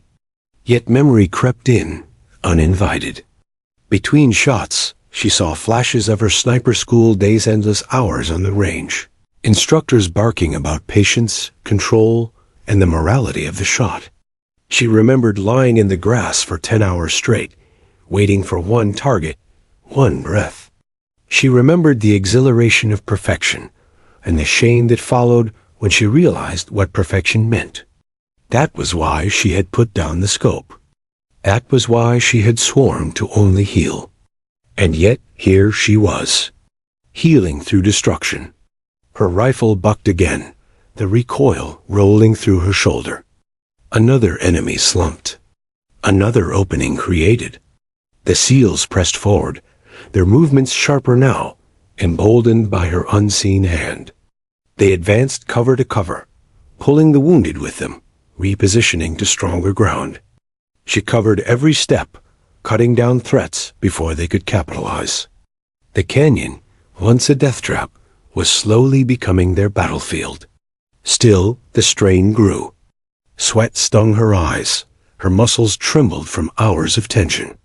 Yet memory crept in, uninvited. Between shots, she saw flashes of her sniper school days, endless hours on the range. Instructors barking about patience, control, and the morality of the shot. She remembered lying in the grass for 10 hours straight, waiting for one target, one breath. She remembered the exhilaration of perfection, and the shame that followed when she realized what perfection meant. That was why she had put down the scope. That was why she had sworn to only heal. And yet here she was, healing through destruction. Her rifle bucked again, the recoil rolling through her shoulder. Another enemy slumped. Another opening created. The seals pressed forward, their movements sharper now, emboldened by her unseen hand. They advanced cover to cover, pulling the wounded with them, repositioning to stronger ground. She covered every step, cutting down threats before they could capitalize. The canyon, once a death trap, was slowly becoming their battlefield. Still, the strain grew. Sweat stung her eyes. Her muscles trembled from hours of tension.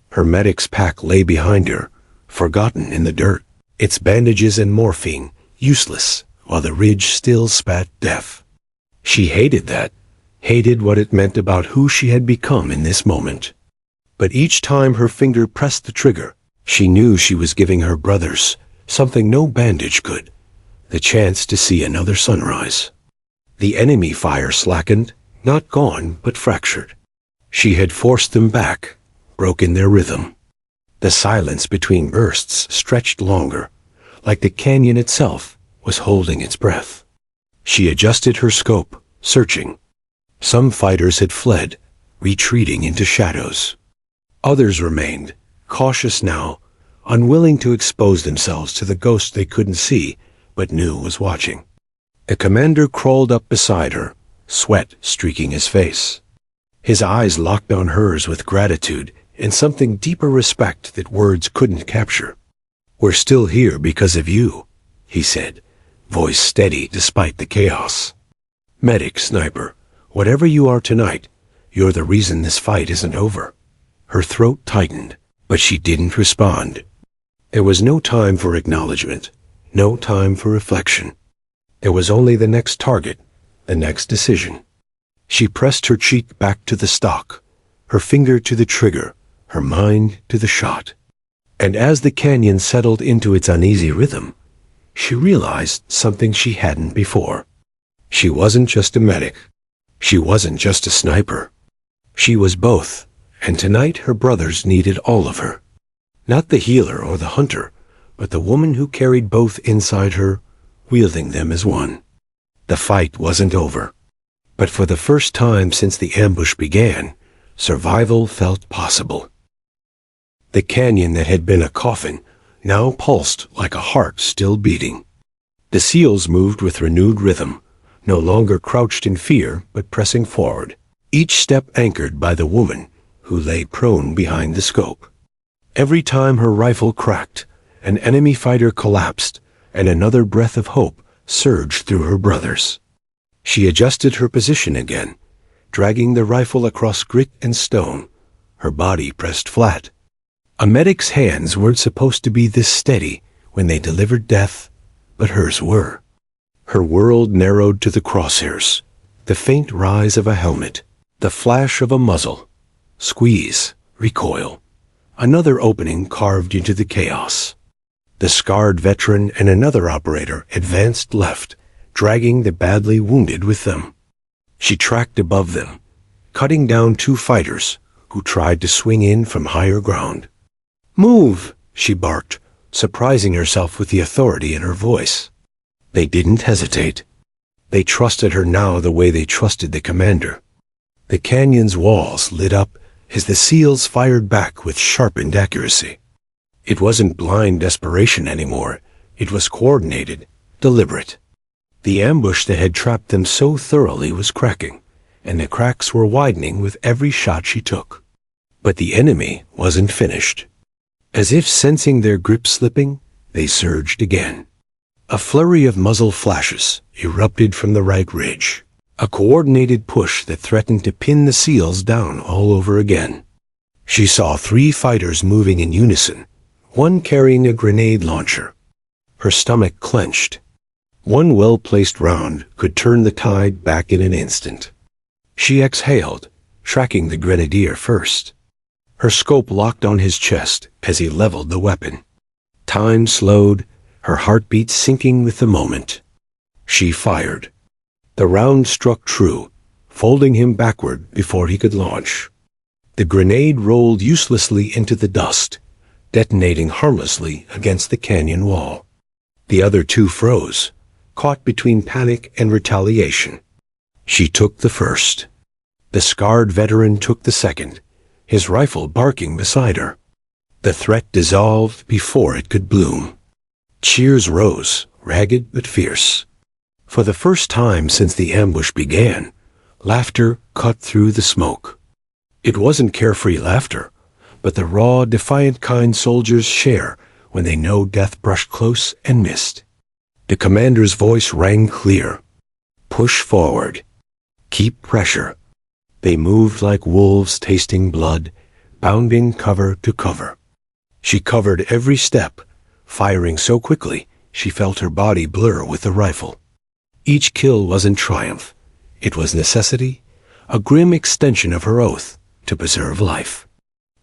Her medic's pack lay behind her, forgotten in the dirt, its bandages and morphine useless, while the ridge still spat death. She hated that, hated what it meant about who she had become in this moment. But each time her finger pressed the trigger, she knew she was giving her brothers something no bandage could, the chance to see another sunrise. The enemy fire slackened, not gone, but fractured. She had forced them back, broken their rhythm. The silence between bursts stretched longer, like the canyon itself was holding its breath. She adjusted her scope, searching. Some fighters had fled, retreating into shadows. Others remained, cautious now, unwilling to expose themselves to the ghost they couldn't see, but knew was watching. The commander crawled up beside her, sweat streaking his face. His eyes locked on hers with gratitude and something deeper respect that words couldn't capture. "We're still here because of you," he said, voice steady despite the chaos. "Medic, sniper, whatever you are tonight, you're the reason this fight isn't over." Her throat tightened, but she didn't respond. There was no time for acknowledgement, no time for reflection. There was only the next target, the next decision. She pressed her cheek back to the stock, her finger to the trigger, her mind to the shot. And as the canyon settled into its uneasy rhythm, she realized something she hadn't before. She wasn't just a medic. She wasn't just a sniper. She was both, and tonight her brothers needed all of her. Not the healer or the hunter, but the woman who carried both inside her, wielding them as one. The fight wasn't over. But for the first time since the ambush began, survival felt possible. The canyon that had been a coffin now pulsed like a heart still beating. The seals moved with renewed rhythm, no longer crouched in fear but pressing forward, each step anchored by the woman who lay prone behind the scope. Every time her rifle cracked, an enemy fighter collapsed, and another breath of hope surged through her brothers. She adjusted her position again, dragging the rifle across grit and stone, her body pressed flat. A medic's hands weren't supposed to be this steady when they delivered death, but hers were. Her world narrowed to the crosshairs, the faint rise of a helmet, the flash of a muzzle. Squeeze, recoil. Another opening carved into the chaos. The scarred veteran and another operator advanced left, dragging the badly wounded with them. She tracked above them, cutting down two fighters who tried to swing in from higher ground. "Move!" she barked, surprising herself with the authority in her voice. They didn't hesitate. They trusted her now the way they trusted the commander. The canyon's walls lit up as the seals fired back with sharpened accuracy. It wasn't blind desperation anymore. It was coordinated, deliberate. The ambush that had trapped them so thoroughly was cracking, and the cracks were widening with every shot she took. But the enemy wasn't finished. As if sensing their grip slipping, they surged again. A flurry of muzzle flashes erupted from the right ridge, a coordinated push that threatened to pin the seals down all over again. She saw three fighters moving in unison, one carrying a grenade launcher. Her stomach clenched. One well-placed round could turn the tide back in an instant. She exhaled, tracking the grenadier first. Her scope locked on his chest as he leveled the weapon. Time slowed, her heartbeat syncing with the moment. She fired. The round struck true, folding him backward before he could launch. The grenade rolled uselessly into the dust, detonating harmlessly against the canyon wall. The other two froze, caught between panic and retaliation. She took the first. The scarred veteran took the second, his rifle barking beside her. The threat dissolved before it could bloom. Cheers rose, ragged but fierce. For the first time since the ambush began, laughter cut through the smoke. It wasn't carefree laughter, but the raw, defiant kind soldiers share when they know death brushed close and missed. The commander's voice rang clear. Push forward. Keep pressure. They moved like wolves tasting blood, bounding cover to cover. She covered every step, firing so quickly she felt her body blur with the rifle. Each kill wasn't triumph. It was necessity, a grim extension of her oath to preserve life.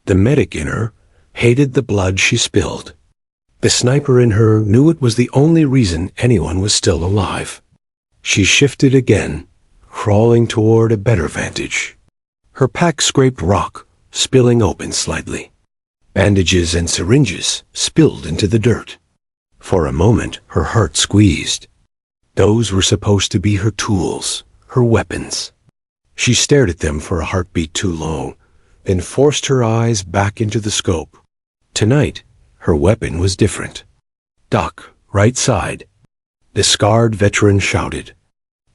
The medic in her hated the blood she spilled. The sniper in her knew it was the only reason anyone was still alive. She shifted again, crawling toward a better vantage. Her pack scraped rock, spilling open slightly. Bandages and syringes spilled into the dirt. For a moment, her heart squeezed. Those were supposed to be her tools, her weapons. She stared at them for a heartbeat too long, then forced her eyes back into the scope. Tonight, her weapon was different. Duck, right side. The scarred veteran shouted.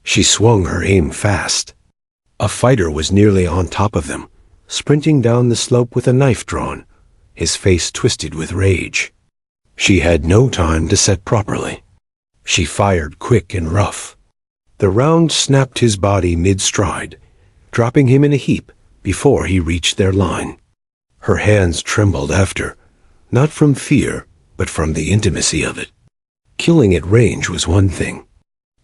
She swung her aim fast. A fighter was nearly on top of them, sprinting down the slope with a knife drawn, his face twisted with rage. She had no time to set properly. She fired quick and rough. The round snapped his body mid-stride, dropping him in a heap before he reached their line. Her hands trembled after, not from fear, but from the intimacy of it. Killing at range was one thing.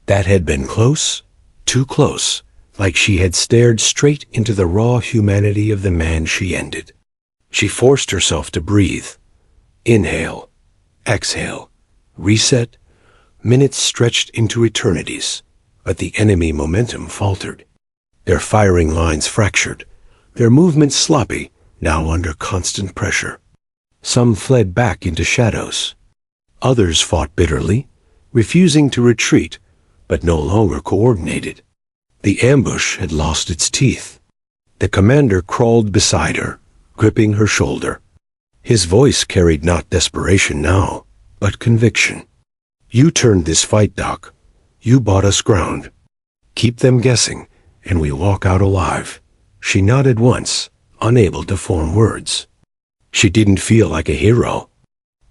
That had been close, too close, like she had stared straight into the raw humanity of the man she ended. She forced herself to breathe. Inhale, exhale, reset. Minutes stretched into eternities, but the enemy momentum faltered. Their firing lines fractured, their movements sloppy, now under constant pressure. Some fled back into shadows. Others fought bitterly, refusing to retreat, but no longer coordinated. The ambush had lost its teeth. The commander crawled beside her, gripping her shoulder. His voice carried not desperation now, but conviction. You turned this fight, Doc. You bought us ground. Keep them guessing, and we walk out alive. She nodded once, unable to form words. She didn't feel like a hero.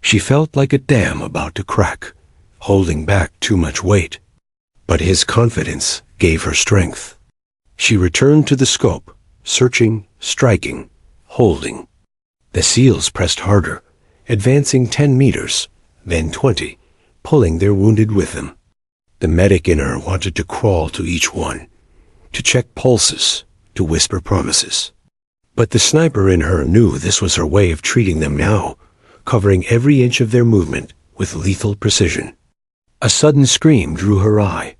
She felt like a dam about to crack, holding back too much weight. But his confidence gave her strength. She returned to the scope, searching, striking, holding. The SEALs pressed harder, advancing 10 meters, then 20, pulling their wounded with them. The medic in her wanted to crawl to each one, to check pulses, to whisper promises. But the sniper in her knew this was her way of treating them now, covering every inch of their movement with lethal precision. A sudden scream drew her eye.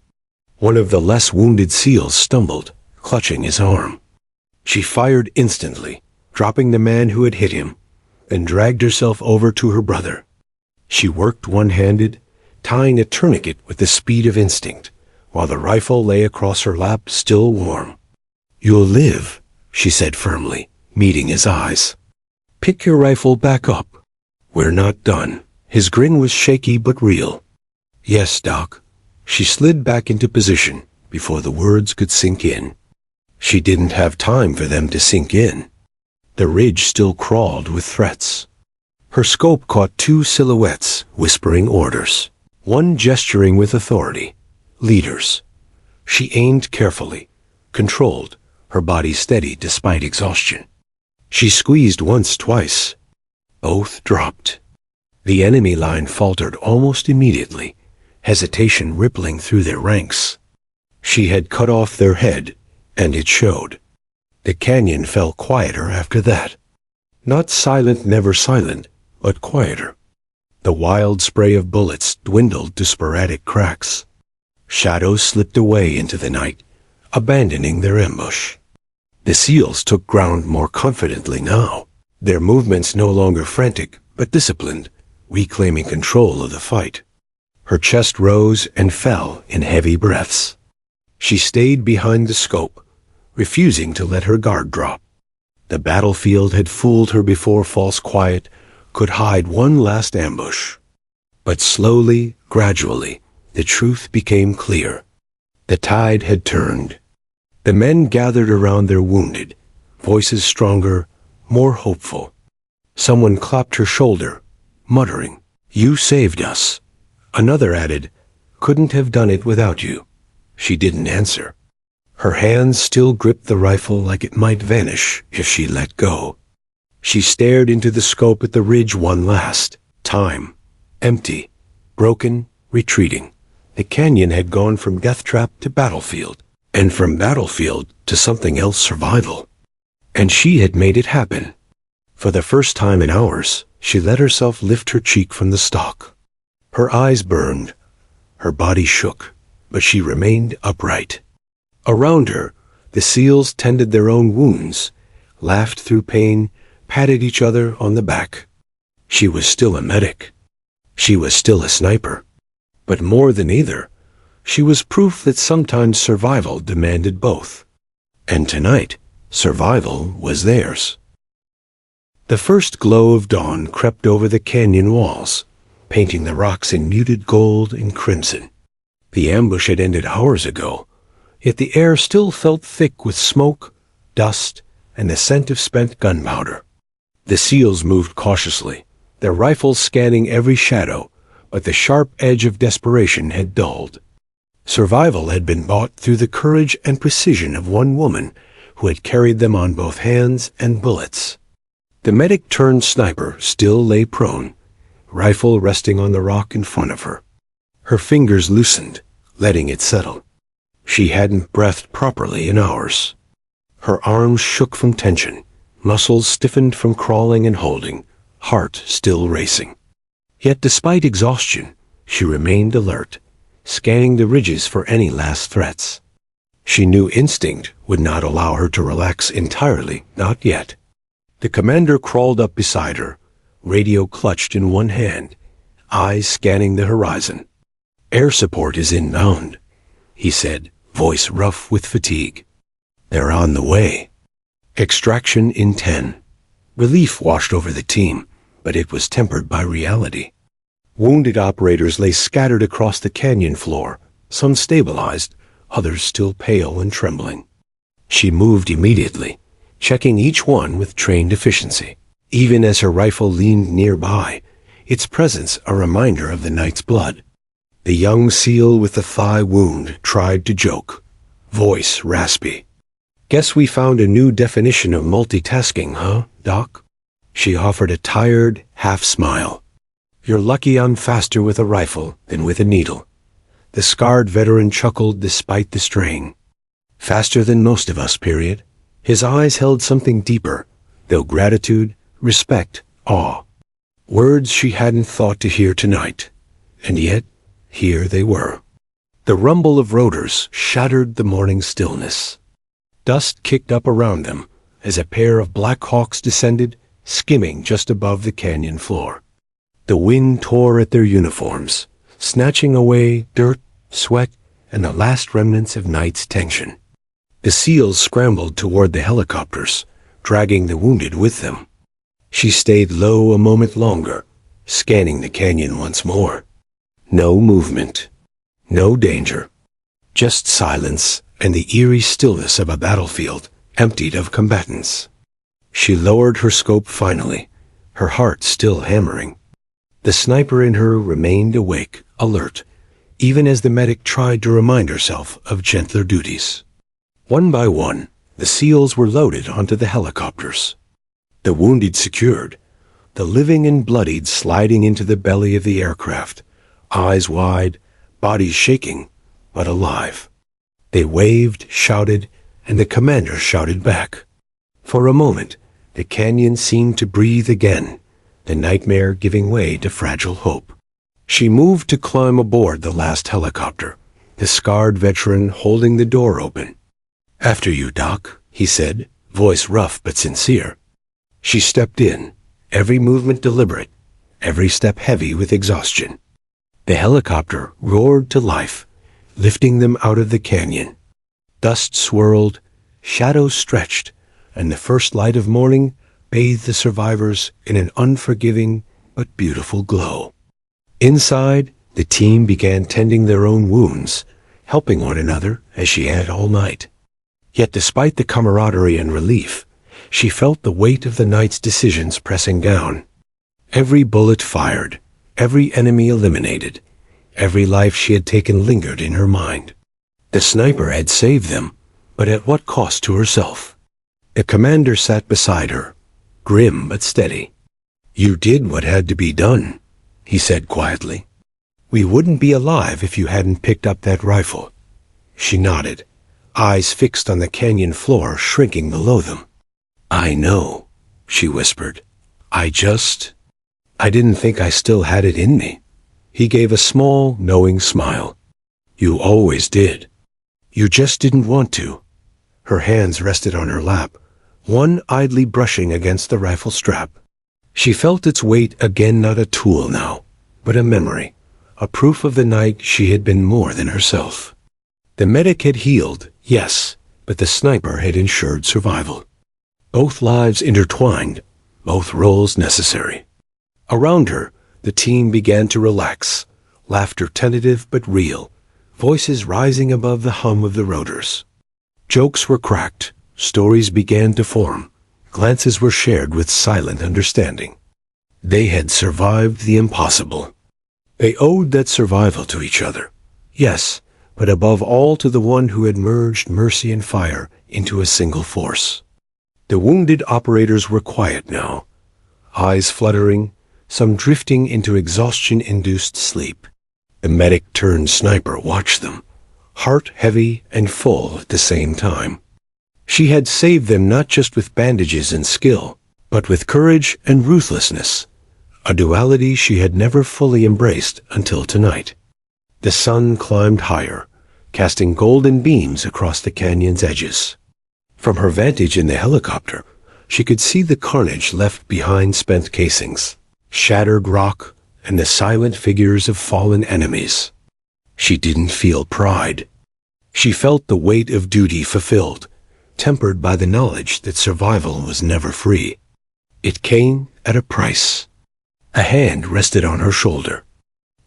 One of the less wounded SEALs stumbled, clutching his arm. She fired instantly, dropping the man who had hit him, and dragged herself over to her brother. She worked one-handed, tying a tourniquet with the speed of instinct, while the rifle lay across her lap still warm. "You'll live," she said firmly, meeting his eyes. "Pick your rifle back up. We're not done." His grin was shaky but real. "Yes, Doc." She slid back into position before the words could sink in. She didn't have time for them to sink in. The ridge still crawled with threats. Her scope caught two silhouettes whispering orders, one gesturing with authority. Leaders. She aimed carefully, controlled, her body steady despite exhaustion. She squeezed once, twice. Both dropped. The enemy line faltered almost immediately, hesitation rippling through their ranks. She had cut off their head, and it showed. The canyon fell quieter after that. Not silent, never silent, but quieter. The wild spray of bullets dwindled to sporadic cracks. Shadows slipped away into the night, abandoning their ambush. The SEALs took ground more confidently now, their movements no longer frantic but disciplined, reclaiming control of the fight. Her chest rose and fell in heavy breaths. She stayed behind the scope, refusing to let her guard drop. The battlefield had fooled her before false quiet could hide one last ambush. But slowly, gradually, the truth became clear. The tide had turned. The men gathered around their wounded, voices stronger, more hopeful. Someone clapped her shoulder, muttering, "You saved us." Another added, "Couldn't have done it without you." She didn't answer. Her hands still gripped the rifle like it might vanish if she let go. She stared into the scope at the ridge one last time. Empty, broken, retreating. The canyon had gone from death trap to battlefield, and from battlefield to something else, survival. And she had made it happen. For the first time in hours, she let herself lift her cheek from the stock. Her eyes burned, her body shook, but she remained upright. Around her, the SEALs tended their own wounds, laughed through pain, patted each other on the back. She was still a medic. She was still a sniper. But more than either, she was proof that sometimes survival demanded both. And tonight, survival was theirs. The first glow of dawn crept over the canyon walls, painting the rocks in muted gold and crimson. The ambush had ended hours ago, yet the air still felt thick with smoke, dust, and the scent of spent gunpowder. The SEALs moved cautiously, their rifles scanning every shadow, but the sharp edge of desperation had dulled. Survival had been bought through the courage and precision of one woman who had carried them on both hands and bullets. The medic-turned-sniper still lay prone, rifle resting on the rock in front of her. Her fingers loosened, letting it settle. She hadn't breathed properly in hours. Her arms shook from tension, muscles stiffened from crawling and holding, heart still racing. Yet despite exhaustion, she remained alert, scanning the ridges for any last threats. She knew instinct would not allow her to relax entirely, not yet. The commander crawled up beside her, radio clutched in one hand, eyes scanning the horizon. "Air support is inbound," he said, voice rough with fatigue. "They're on the way." Extraction in 10. Relief washed over the team, but it was tempered by reality. Wounded operators lay scattered across the canyon floor, some stabilized, others still pale and trembling. She moved immediately, checking each one with trained efficiency. Even as her rifle leaned nearby, its presence a reminder of the night's blood. The young SEAL with the thigh wound tried to joke, voice raspy. "Guess we found a new definition of multitasking, huh, Doc?" She offered a tired, half-smile. "You're lucky I'm faster with a rifle than with a needle." The scarred veteran chuckled despite the strain. "Faster than most of us, period." His eyes held something deeper, though gratitude, respect, awe. Words she hadn't thought to hear tonight, and yet here they were. The rumble of rotors shattered the morning stillness. Dust kicked up around them as a pair of Black Hawks descended, skimming just above the canyon floor. The wind tore at their uniforms, snatching away dirt, sweat, and the last remnants of night's tension. The SEALs scrambled toward the helicopters, dragging the wounded with them. She stayed low a moment longer, scanning the canyon once more. No movement, no danger, just silence and the eerie stillness of a battlefield emptied of combatants. She lowered her scope finally, her heart still hammering. The sniper in her remained awake, alert, even as the medic tried to remind herself of gentler duties. One by one, the SEALs were loaded onto the helicopters. The wounded secured, the living and bloodied sliding into the belly of the aircraft, eyes wide, bodies shaking, but alive. They waved, shouted, and the commander shouted back. For a moment, the canyon seemed to breathe again, the nightmare giving way to fragile hope. She moved to climb aboard the last helicopter, the scarred veteran holding the door open. "After you, Doc," he said, voice rough but sincere. She stepped in, every movement deliberate, every step heavy with exhaustion. The helicopter roared to life, lifting them out of the canyon. Dust swirled, shadows stretched, and the first light of morning bathed the survivors in an unforgiving but beautiful glow. Inside, the team began tending their own wounds, helping one another as she had all night. Yet despite the camaraderie and relief, she felt the weight of the night's decisions pressing down. Every bullet fired, every enemy eliminated, every life she had taken lingered in her mind. The sniper had saved them, but at what cost to herself? The commander sat beside her, grim but steady. "You did what had to be done," he said quietly. "We wouldn't be alive if you hadn't picked up that rifle." She nodded, eyes fixed on the canyon floor shrinking below them. "I know," she whispered. I didn't think I still had it in me." He gave a small, knowing smile. "You always did. You just didn't want to." Her hands rested on her lap, one idly brushing against the rifle strap. She felt its weight again, not a tool now, but a memory, a proof of the night she had been more than herself. The medic had healed, yes, but the sniper had ensured survival. Both lives intertwined, both roles necessary. Around her, the team began to relax, laughter tentative but real, voices rising above the hum of the rotors. Jokes were cracked, stories began to form, glances were shared with silent understanding. They had survived the impossible. They owed that survival to each other, yes, but above all to the one who had merged mercy and fire into a single force. The wounded operators were quiet now, eyes fluttering, some drifting into exhaustion-induced sleep. The medic-turned-sniper watched them, heart heavy and full at the same time. She had saved them not just with bandages and skill, but with courage and ruthlessness, a duality she had never fully embraced until tonight. The sun climbed higher, casting golden beams across the canyon's edges. From her vantage in the helicopter, she could see the carnage left behind spent casings, shattered rock, and the silent figures of fallen enemies. She didn't feel pride. She felt the weight of duty fulfilled, tempered by the knowledge that survival was never free. It came at a price. A hand rested on her shoulder.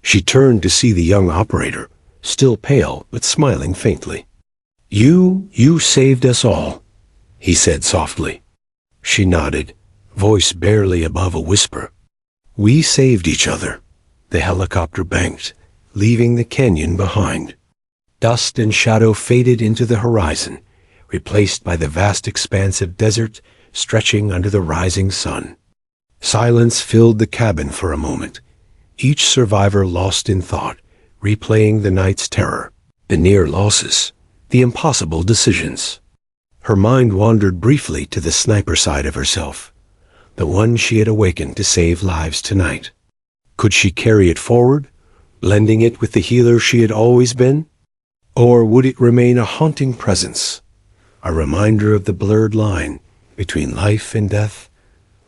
She turned to see the young operator, still pale but smiling faintly. You saved us all," he said softly. She nodded, voice barely above a whisper. "We saved each other." The helicopter banked, leaving the canyon behind. Dust and shadow faded into the horizon, replaced by the vast expanse of desert stretching under the rising sun. Silence filled the cabin for a moment, each survivor lost in thought, replaying the night's terror, the near losses, the impossible decisions. Her mind wandered briefly to the sniper side of herself, the one she had awakened to save lives tonight. Could she carry it forward, blending it with the healer she had always been? Or would it remain a haunting presence, a reminder of the blurred line between life and death,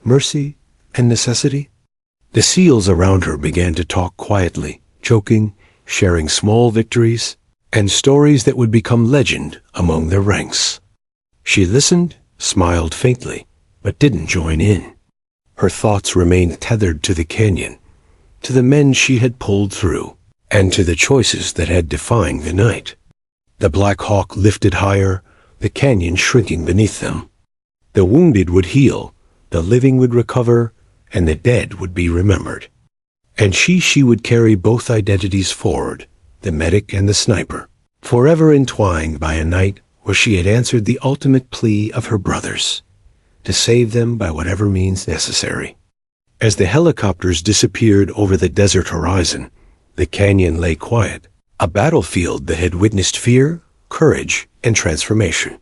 mercy and necessity? The SEALs around her began to talk quietly, joking, sharing small victories, and stories that would become legend among their ranks. She listened, smiled faintly, but didn't join in. Her thoughts remained tethered to the canyon, to the men she had pulled through, and to the choices that had defined the night. The Black Hawk lifted higher, the canyon shrinking beneath them. The wounded would heal, the living would recover, and the dead would be remembered. And she would carry both identities forward, the medic and the sniper, forever entwined by a night where she had answered the ultimate plea of her brothers, to save them by whatever means necessary. As the helicopters disappeared over the desert horizon, the canyon lay quiet, a battlefield that had witnessed fear, courage, and transformation.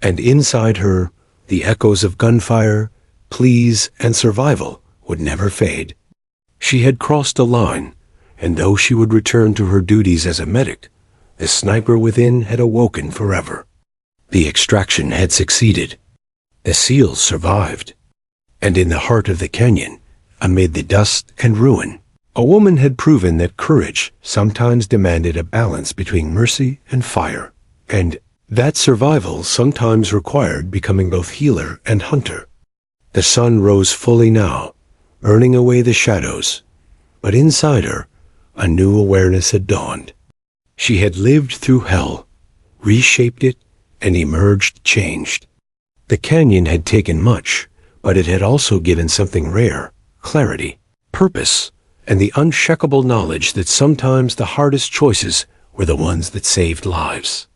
And inside her, the echoes of gunfire, pleas, and survival would never fade. She had crossed a line, and though she would return to her duties as a medic, the sniper within had awoken forever. The extraction had succeeded. The seals survived. And in the heart of the canyon, amid the dust and ruin, a woman had proven that courage sometimes demanded a balance between mercy and fire, and that survival sometimes required becoming both healer and hunter. The sun rose fully now, burning away the shadows, but inside her, a new awareness had dawned. She had lived through hell, reshaped it, and emerged changed. The canyon had taken much, but it had also given something rare: clarity, purpose, and the unshakable knowledge that sometimes the hardest choices were the ones that saved lives.